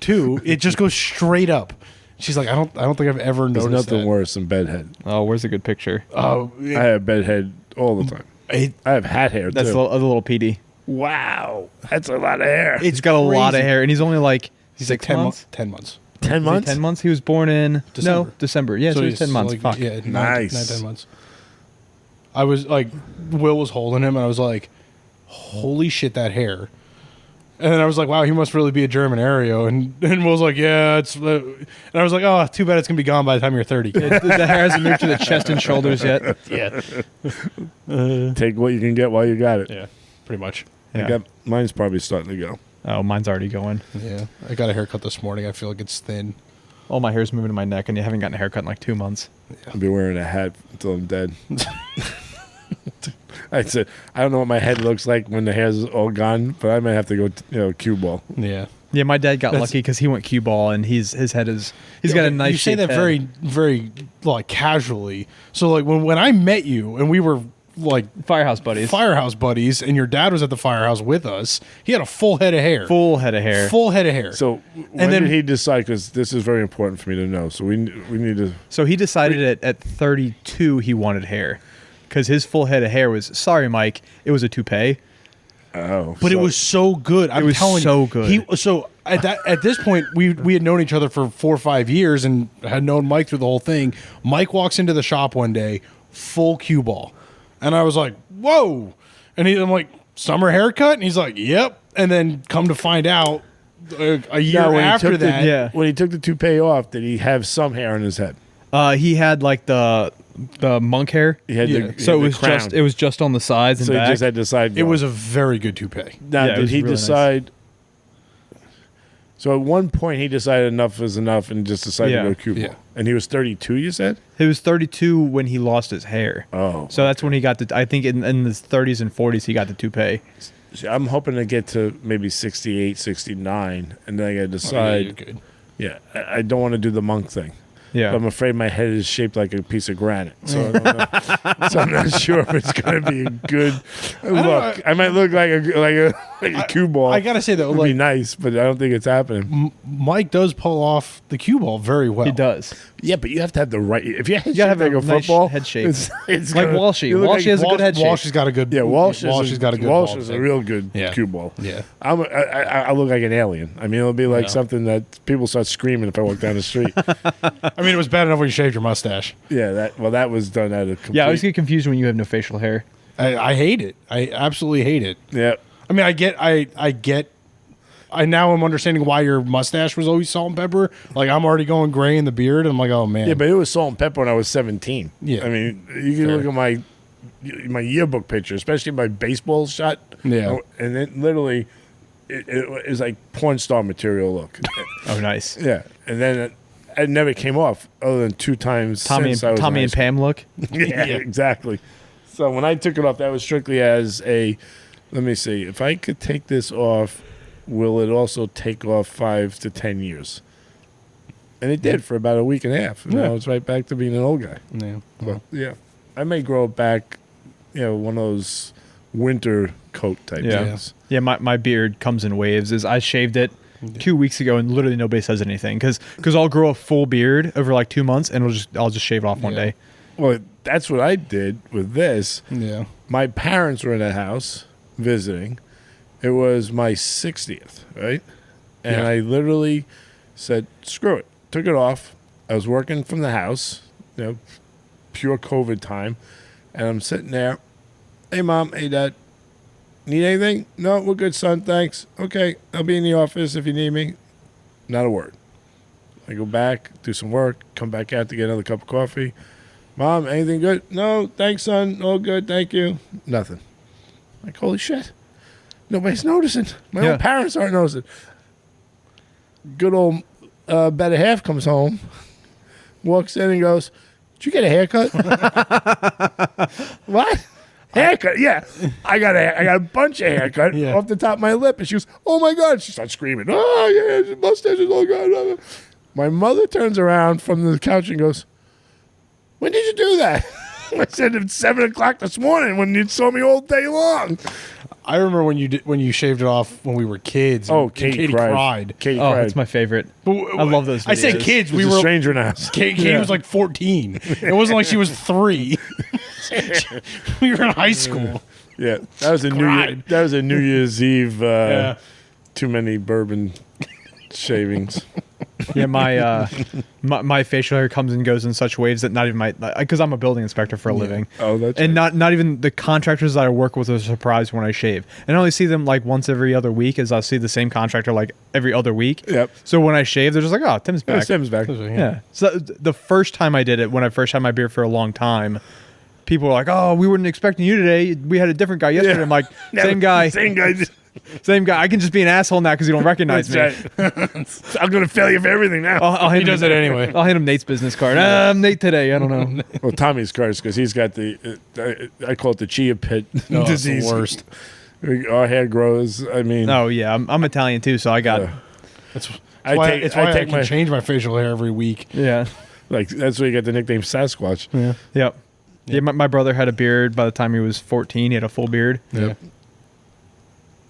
2, it just goes straight up. She's like, "I don't think I've ever There's noticed nothing that." worse than bedhead. Oh, where's a good picture? Oh, I have bedhead all the time. I have hat hair That's too. a little PD. Wow, that's a lot of hair. He's got a lot of crazy. hair, and he's only like he's like 6 10 months. 10 months. 10 Is he months. 10 months. He was born in December. December. Yeah, so he's 10 months. like, Fuck. Yeah, Nice. 9, 10 months. I was like, Will was holding him, and I was like, "Holy shit, that hair!" And then I was like, "Wow, he must really be a German Aereo." And Will's like, "Yeah, it's." And I was like, "Oh, too bad it's gonna be gone by the time you're 30." The hair hasn't moved to the chest and shoulders yet. Yeah, Take what you can get while you got it. yeah, pretty much. Yeah. Mine's probably starting to go. Oh, mine's already going. Yeah, I got a haircut this morning. I feel like it's thin. All my hair's moving to my neck, and you haven't gotten a haircut in like 2 months. I'll be wearing a hat until I'm dead. I said, I don't know what my head looks like when the hair's all gone, but I might have to go, cue ball. Yeah, Yeah, my dad got That's- lucky because he went cue ball, and his head is he's got a nice. You say shaped that head. very, very like casually. So like when I met you and we were like Firehouse buddies. firehouse buddies, and your dad was at the firehouse with us, he had a full head of hair. Full head of hair. Full head of hair. So when then- did he decide? Because this is very important for me to know. So we need to. So he decided at 32 he wanted hair, because his full head of hair was, sorry Mike, it was a toupee. Oh, But it was so good. I'm was telling so you. good. So at this point, we had known each other for 4 or 5 years and had known Mike through the whole thing. Mike walks into the shop one day, full cue ball, and I was like, "Whoa!" And I'm like, "Summer haircut?" And he's like, "Yep." And then come to find out, a year Now, when he after took the- that, Yeah. When he took the toupee off, did he have some hair on his head? He had like the the monk hair. He had Yeah. the, So he it had was the crown. just on the sides and So back. he just had to decide. It was a very good toupee. Now, Yeah, it did was he really nice. decide? So at one point he decided enough is enough and just decided Yeah. to go cue ball. Yeah. And he was 32. You said? He was 32 when he lost his hair. Oh, So that's when he got the. I think in his 30s and 40s he got the toupee. see, I'm hoping to get to maybe 68, 69, and then I got to You're decide. good. Yeah, I don't want to do the monk thing. Yeah. But I'm afraid my head is shaped like a piece of granite. So, I don't know. So I'm not sure if it's going to be a good look. I might look like a cue ball. I gotta say though, It would be like nice, but I don't think it's happening. Mike does pull off the cue ball very well. He does. Yeah, but you have to have the right. If you gotta have have like a a nice football head shape. it's Like gonna- Walshy. you look Walshy has a good head shape. Walsh has got a good. Yeah, Walsh has got a good. Walsh ball is a shape. real good Yeah. cue ball. Yeah. I look like an alien. I mean, it'll be like Yeah. something that people start screaming if I walk down the street. I mean, it was bad enough when you shaved your mustache. Yeah, that was done out of complete. Yeah, I always get confused when you have no facial hair. I hate it. I absolutely hate it. Yeah. I mean, I now am understanding why your mustache was always salt and pepper. Like I'm already going gray in the beard. And I'm like, oh man. Yeah, but it was salt and pepper when I was 17. Yeah. I mean, you can Fair. look at my yearbook picture, especially my baseball shot. Yeah. And it literally, it was like porn star material look. Oh, nice. Yeah. And then it never came off other than 2 times Tommy since I was in and high school. Pam look. Yeah, exactly. So when I took it off, that was strictly as a, let me see, if I could take this off, will it also take off 5 to 10 years? And it did for about a week and a half. And Yeah. I was right back to being an old guy. Yeah. But, yeah. I may grow it back, one of those winter coat type Yeah. things. Yeah, my beard comes in waves. I shaved it 2 weeks ago, and literally nobody says anything because I'll grow a full beard over like 2 months, and I'll just shave it off one Yeah. day. Well, that's what I did with this. Yeah. My parents were in a house visiting. It was my 60th, right? And Yeah. I literally said, screw it. Took it off. I was working from the house, pure COVID time. And I'm sitting there. Hey, Mom. Hey, Dad. Need anything? No, we're good, son. Thanks. Okay. I'll be in the office if you need me. Not a word. I go back, do some work, come back out to get another cup of coffee. Mom, anything good? No, thanks, son. All good. Thank you. Nothing. Like, holy shit. Nobody's noticing. My own parents aren't noticing. Good old better half comes home, walks in and goes, did you get a haircut? What? Haircut? Yeah. I got a bunch of haircut Yeah. off the top of my lip. And she goes, oh my God. She starts screaming, oh yeah, his mustache is all gone. My mother turns around from the couch and goes, when did you do that? I said it's 7 o'clock this morning when you saw me all day long. I remember when you shaved it off when we were kids. Oh, and Katie cried. Katie Oh, cried. that's my favorite. I love those. I say videos. kids. There's We a were. stranger in the house. Katie was like 14. It wasn't like she was 3. We were in high school. Yeah, that was a Cried. New Year's Eve. Yeah. Too many bourbon shavings. Yeah, my facial hair comes and goes in such waves that not even because I'm a building inspector for a living. Oh, that's and right. not even the contractors that I work with are surprised when I shave. And I only see them like once every other week, as I see the same contractor like every other week. Yep. So when I shave, they're just like, "Oh, Tim's Yeah, back." Sam's back. Yeah. So the first time I did it, when I first had my beard for a long time, people were like, "Oh, we weren't expecting you today. We had a different guy yesterday." Yeah. I'm like, No, "Same guy, Same guy. same guy. I can just be an asshole now because you don't recognize me." That's right. I'm gonna fail you for everything now. I'll He hand does him, it anyway. I'll hand him Nate's business card. I'm Nate today. I don't know. Well, Tommy's cursed because he's got the I call it the chia pet No, it's the disease. worst. Our hair grows. I mean, Oh yeah, I'm Italian too, so I got That's I why, take- it's I why I, take can my- change my facial hair every week. yeah. like that's where you get the nickname Sasquatch. Yep. Yeah, my brother had a beard by the time he was 14. He had a full beard. Yeah.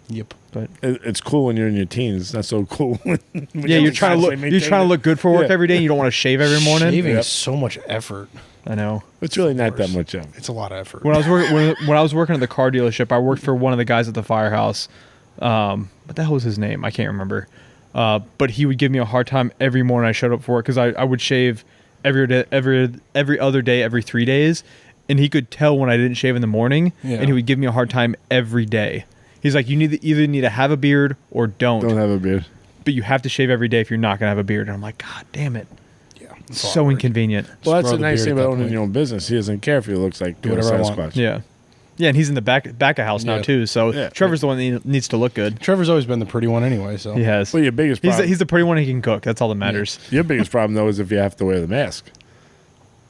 Yep. But It's cool when you're in your teens. It's not so cool. When yeah, you're trying to look good for work Yeah. every day. And you don't want to shave every morning. Shaving Yep. is so much effort. I know. It's really not that much. It's a lot of effort. When I was working when I was working at the car dealership, I worked for one of the guys at the firehouse. What the hell was his name? I can't remember. But he would give me a hard time every morning I showed up for work because I would shave every day, every other day, every 3 days, and he could tell when I didn't shave in the morning, Yeah. and he would give me a hard time every day. He's like, you either need to have a beard or don't Don't have a beard. but you have to shave every day if you're not gonna have a beard. And I'm like, God damn it. So inconvenient. Well, that's grow the the nice beard thing at about that owning point. your own business. He doesn't care if he looks like whatever I want. Sasquatch. Yeah. Yeah, and he's in the back of house now Yeah. too. So Yeah. Trevor's the one that needs to look good. Trevor's always been the pretty one anyway, so. He has. Well, your biggest He's problem. he's the pretty one. He can cook. That's all that matters. Your biggest problem though is if you have to wear the mask.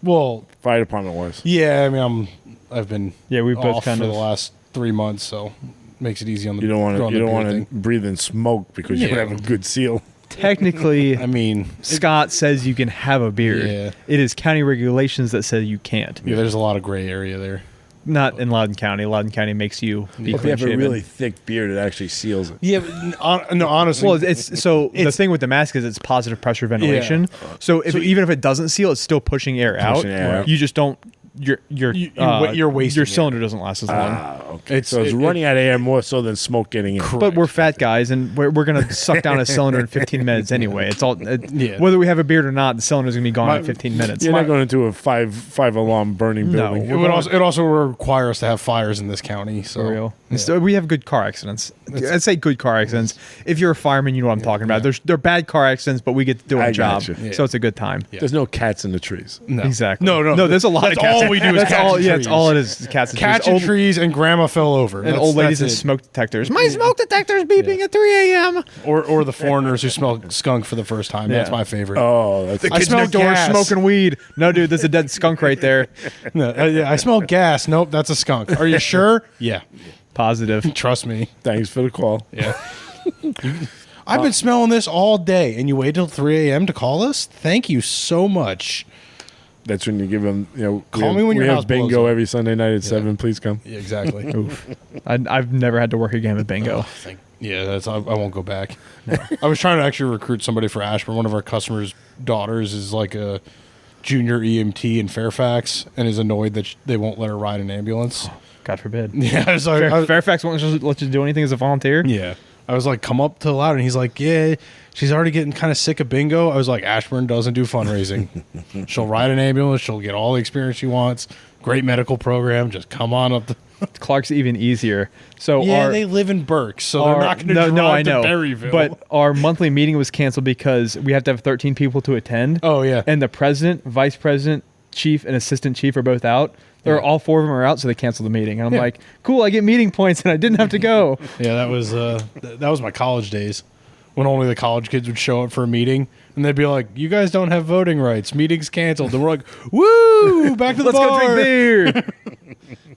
Well, Fire department wise. yeah, I mean, I've been Yeah, we both off kind for of- the last 3 months, so makes it easy on the You don't want growing to. You the don't beard want to thing. breathe in smoke because you Yeah. don't have a good seal. Technically, I mean, Scott says you can have a beard. Yeah. It is county regulations that say you can't. yeah, there's a lot of gray area there. Not in Loudoun County. Loudoun County makes you be If you have a clean-shaven. really thick beard, it actually seals it. Yeah, but no, honestly. Well, it's so the thing with the mask is it's positive pressure ventilation. So even if it doesn't seal, it's still pushing air out. Pushing air out. You just don't. You're wasting your it. cylinder doesn't last as long. Okay. So it's running out of air more so than smoke getting in. But we're fat guys, and we're gonna suck down a cylinder in 15 minutes anyway. It's all Yeah. whether we have a beard or not, the cylinder's gonna be gone in 15 minutes. You're not going into a five alarm burning No. building. it also require us to have fires in this county. So For real. And so we have good car accidents. I'd say good car accidents. If you're a fireman, you know what I'm talking about. They're bad car accidents, but we get to do our I job, gotcha. Yeah. so it's a good time. There's no cats in the trees. No. Exactly. No. There's a lot That's of cats. all we do is That's cats all. and Yeah, trees. that's all it is. Cats and Cats trees. and trees and grandma fell over. And old ladies and that's it. smoke detectors. My smoke detector's beeping at 3 a.m. Or the foreigners who smell skunk for the first time. That's Yeah. my favorite. Oh, that's I smell Next door gas. smoking weed. No, dude, there's a dead skunk right there. No, yeah, I smell gas. Nope, that's a skunk. Are you sure? Yeah. Positive. Trust me. thanks for the call. Yeah. I've been smelling this all day, and you wait till 3 a.m. to call us? Thank you so much. That's when you give them. Call me when your we have house blows bingo up. every Sunday night at 7. Please come. Yeah, exactly. I've never had to work again with bingo. Yeah, I won't go back. I was trying to actually recruit somebody for Ashburn. One of our customers' daughters is like a junior EMT in Fairfax and is annoyed that they won't let her ride an ambulance. God forbid. Yeah, I was like, Fairfax won't just let you do anything as a volunteer. yeah. I was like, come up to Loud, and he's like, yeah, she's already getting kind of sick of bingo. I was like, Ashburn doesn't do fundraising. She'll ride an ambulance. She'll get all the experience she wants. Great medical program. Just come on up. Clark's even easier. So Yeah, they live in Burke, so they're not going to drive I know. to Berryville. But our monthly meeting was canceled because we have to have 13 people to attend. Oh, yeah. And the president, vice president, chief, and assistant chief are both out. All 4 of them are out, so they canceled the meeting. And I'm like, cool, I get meeting points, and I didn't have to go. Yeah, that was my college days when only the college kids would show up for a meeting and they'd be like, "You guys don't have voting rights. Meeting's canceled." And we're like, "Woo! Back to the Let's bar." go drink beer.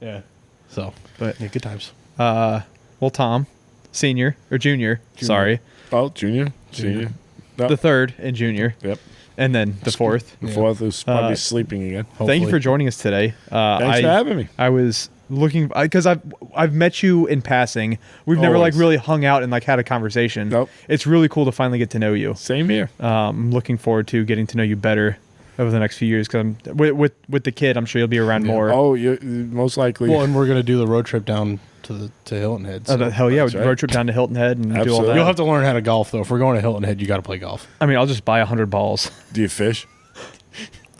Yeah. So, But yeah, good times. well, Tom, senior or junior, sorry, Oh, junior, senior. No. the third and junior, Yep. and then the fourth. The fourth is probably sleeping again. Thank you for joining us today. Thanks for having me. I was looking because I've met you in passing. We've never like Always. really hung out and like had a conversation. Nope. It's really cool to finally get to know you. Same here. I'm looking forward to getting to know you better over the next few years because with the kid, I'm sure you'll be around more. Oh, you most likely. Well, and we're gonna do the road trip down to Hilton Head. So. Hell yeah, That's right. road trip down to Hilton Head and do all Absolutely. that. You'll have to learn how to golf though. If we're going to Hilton Head, you got to play golf. I mean, I'll just buy 100 balls. Do you fish?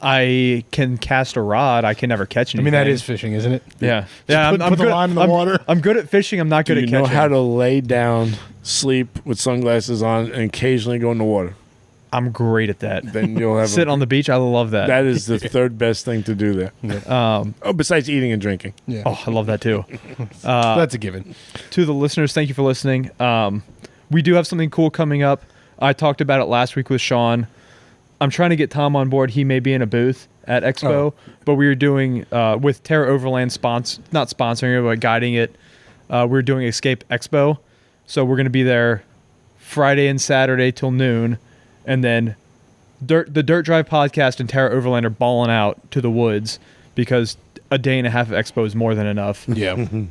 I can cast a rod. I can never catch I anything. mean, that is fishing, isn't it? Yeah. Just Yeah. put the good, line in the water. I'm good at fishing. I'm not good Do at you catching. know how to lay down, sleep with sunglasses on, and occasionally go in the water? I'm great at that. Then you'll have Sit on the beach. I love that. That is the third best thing to do there. Besides eating and drinking. Yeah, Oh, I love that too. that's a given. To the listeners, thank you for listening. We do have something cool coming up. I talked about it last week with Sean. I'm trying to get Tom on board. He may be in a booth at Expo, but we were doing with Terra Overland not sponsoring it, but guiding it. We're doing Escape Expo, so we're going to be there Friday and Saturday till noon, and then the Dirt Drive podcast and Terra Overland are balling out to the woods because a day and a half of Expo is more than enough. Yeah, And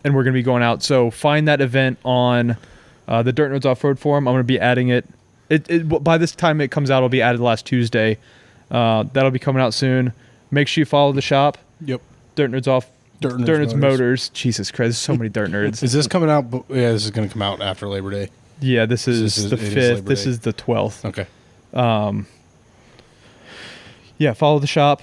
we're going to be going out. So find that event on the Dirt Nerds Off-Road Forum. I'm going to be adding it. By this time it comes out, it'll be added last Tuesday. That'll be coming out soon. Make sure you follow the shop. Yep. Dirt Nerds Motors. Jesus Christ, there's so many Dirt Nerds. Is this coming out? Yeah, this is going to come out after Labor Day. Yeah, this is the it is 5th. Labor This Day. is the 12th. Okay. Yeah, follow the shop.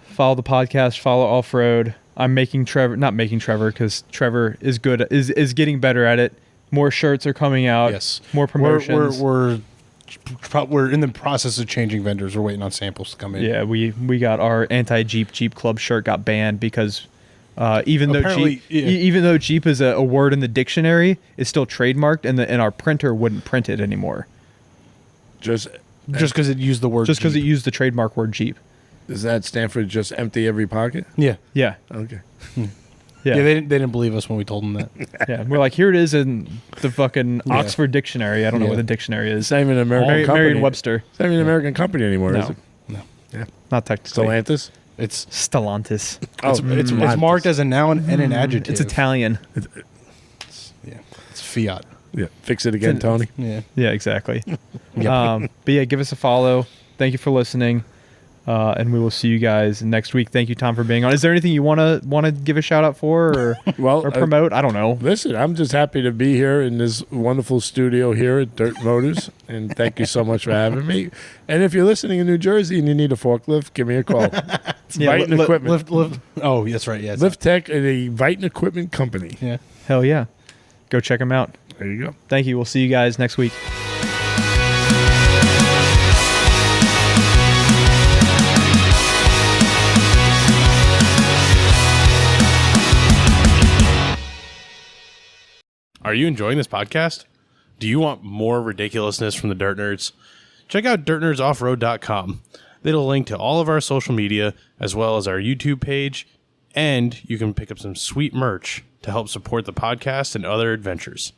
Follow the podcast. Follow Off-Road. I'm not making Trevor because Trevor is good. Is getting better at it. More shirts are coming out. Yes. More promotions. We're we're in the process of changing vendors. We're waiting on samples to come in. Yeah, we got our anti-Jeep Club shirt got banned because even though Jeep is a word in the dictionary, it's still trademarked, and our printer wouldn't print it anymore. Just because it used the word. Just because it used the trademark word Jeep. Does that stand for just empty every pocket? Yeah. Yeah. Okay. Yeah. They didn't believe us when we told them that. Yeah, we're like, here it is in the fucking Oxford Dictionary. I don't know what the dictionary is. It's not even an American company. Merriam-Webster. It's not even an American company anymore, is No. it? No. Yeah. Not technically. Stellantis? It's Stellantis. it's marked as a noun and an adjective. It's Italian. Yeah. It's Fiat. Yeah. Fix it again, Tony. Yeah. Yeah, exactly. But yeah, give us a follow. Thank you for listening. And we will see you guys next week. Thank you, Tom, for being on. Is there anything you want to give a shout out for or promote? I don't know. Listen, I'm just happy to be here in this wonderful studio here at Dirt Motors, and thank you so much for having me. And if you're listening in New Jersey and you need a forklift, give me a call. It's Viton Equipment. Lift. Oh, that's right. Yeah. Lift Tech and a Viton Equipment company. Yeah. Hell yeah. Go check them out. There you go. Thank you. We'll see you guys next week. Are you enjoying this podcast? Do you want more ridiculousness from the Dirt Nerds? Check out DirtNerdsOffroad.com. It'll link to all of our social media, as well as our YouTube page, and you can pick up some sweet merch to help support the podcast and other adventures.